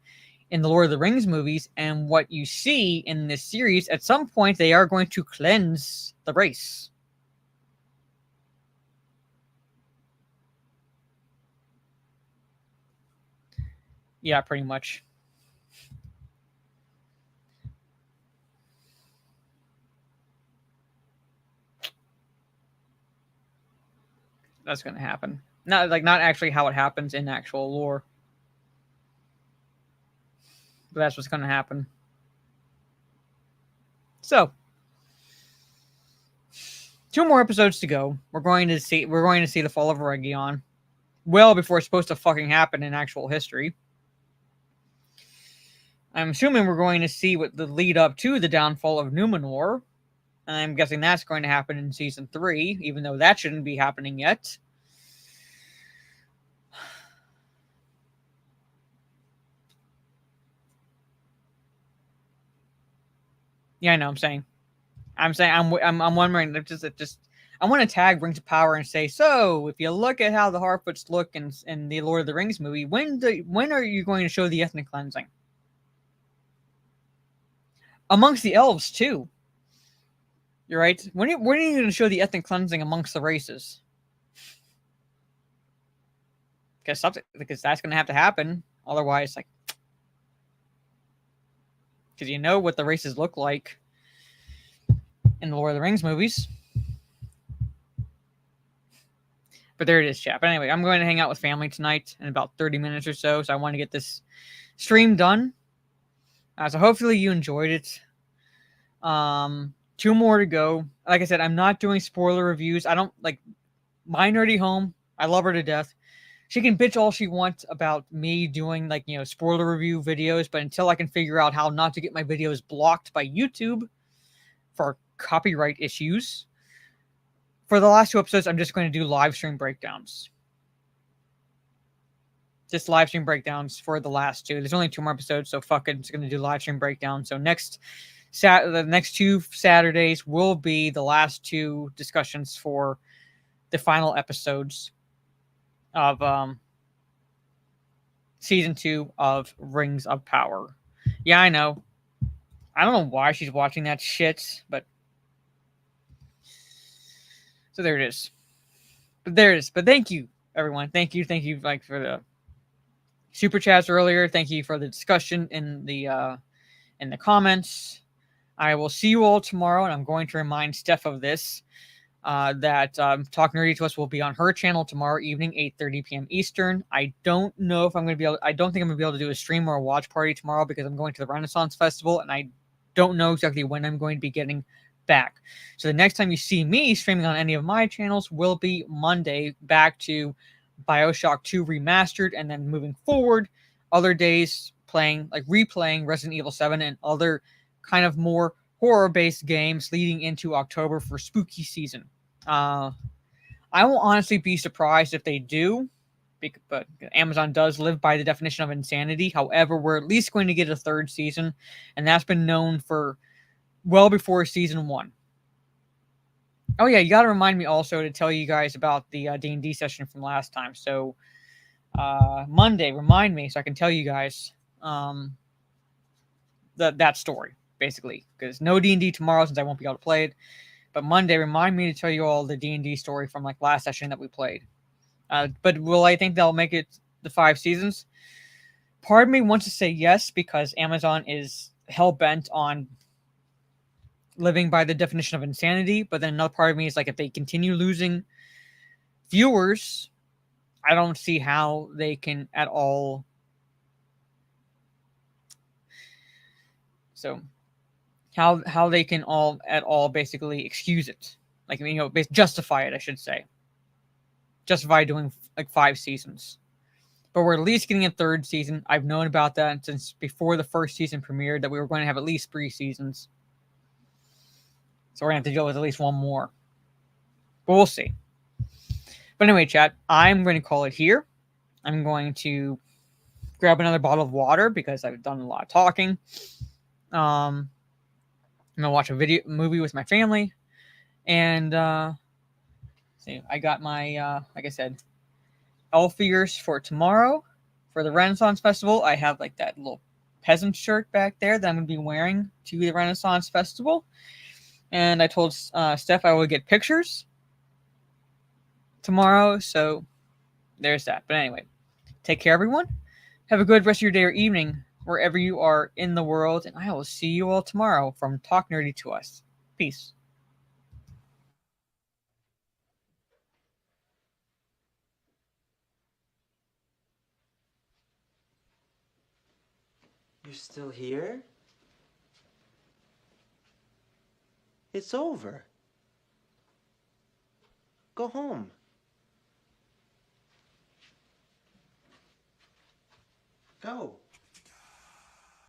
in the Lord of the Rings movies and what you see in this series, at some point they are going to cleanse the race. Yeah, pretty much. That's going to happen. Not actually how it happens in actual lore. But that's what's going to happen. So, 2 more episodes to go. We're going to see the fall of Eregion, well before it's supposed to fucking happen in actual history. I'm assuming we're going to see what the lead up to the downfall of Numenor. And I'm guessing that's going to happen in season 3, even though that shouldn't be happening yet. Yeah, I know. I'm wondering. I want to tag Rings of Power and say, so if you look at how the Harfoots look in the Lord of the Rings movie, when are you going to show the ethnic cleansing amongst the elves too? You're right. When are you going to show the ethnic cleansing amongst the races? Because that's going to have to happen. Otherwise, like, because you know what the races look like in the Lord of the Rings movies. But there it is, chat. But anyway, I'm going to hang out with family tonight in about 30 minutes or so. So I want to get this stream done. So hopefully you enjoyed it. 2 more to go. Like I said, I'm not doing spoiler reviews. I don't like my nerdy home. I love her to death. She can bitch all she wants about me doing spoiler review videos, but until I can figure out how not to get my videos blocked by YouTube for copyright issues, for the last 2 episodes, I'm just going to do live stream breakdowns. Just live stream breakdowns for the last 2. There's only 2 more episodes, so fuck it. I'm just going to do live stream breakdowns. So the next 2 Saturdays will be the last 2 discussions for the final episodes of season 2 of Rings of Power. Yeah, I know. I don't know why she's watching that shit, but so there it is. But there it is. But thank you, everyone. Thank you, for the super chats earlier. Thank you for the discussion in the comments. I will see you all tomorrow, and I'm going to remind Steph of this. That Talk Nerdy to Us will be on her channel tomorrow evening, 8:30 p.m. Eastern. I don't know if I'm going to be able. I don't think I'm going to be able to do a stream or a watch party tomorrow because I'm going to the Renaissance Festival, and I don't know exactly when I'm going to be getting back. So the next time you see me streaming on any of my channels will be Monday, back to BioShock 2 Remastered, and then moving forward, other days replaying Resident Evil 7 and other kind of more horror-based games leading into October for spooky season. I will honestly be surprised if they do, but Amazon does live by the definition of insanity. However, we're at least going to get a 3rd season, and that's been known for well before season 1. Oh yeah, you got to remind me also to tell you guys about the D&D session from last time. So Monday, remind me so I can tell you guys that story, basically, because no D&D tomorrow since I won't be able to play it. But Monday, remind me to tell you all the D&D story from last session that we played. But will I think they'll make it the 5 seasons? Part of me wants to say yes because Amazon is hell-bent on living by the definition of insanity. But then another part of me is if they continue losing viewers, I don't see how they can at all. So how they can at all basically excuse it, justify it, I should say. Justify doing 5 seasons. but we're at least getting a third season. I've known about that since before the first season premiered, that we were going to have at least 3 seasons. So we're going to have to deal with at least one more. But we'll see. But anyway, chat, I'm going to call it here. I'm going to grab another bottle of water because I've done a lot of talking. I'm going to watch a movie with my family. And see, I got my, like I said, elf figures for tomorrow for the Renaissance Festival. I have like that little peasant shirt back there that I'm going to be wearing to the Renaissance Festival. And I told Steph I would get pictures tomorrow. So there's that. But anyway, take care, everyone. Have a good rest of your day or evening wherever you are in the world. And I will see you all tomorrow from Talk Nerdy to Us. Peace. You're still here? It's over. Go home. Go.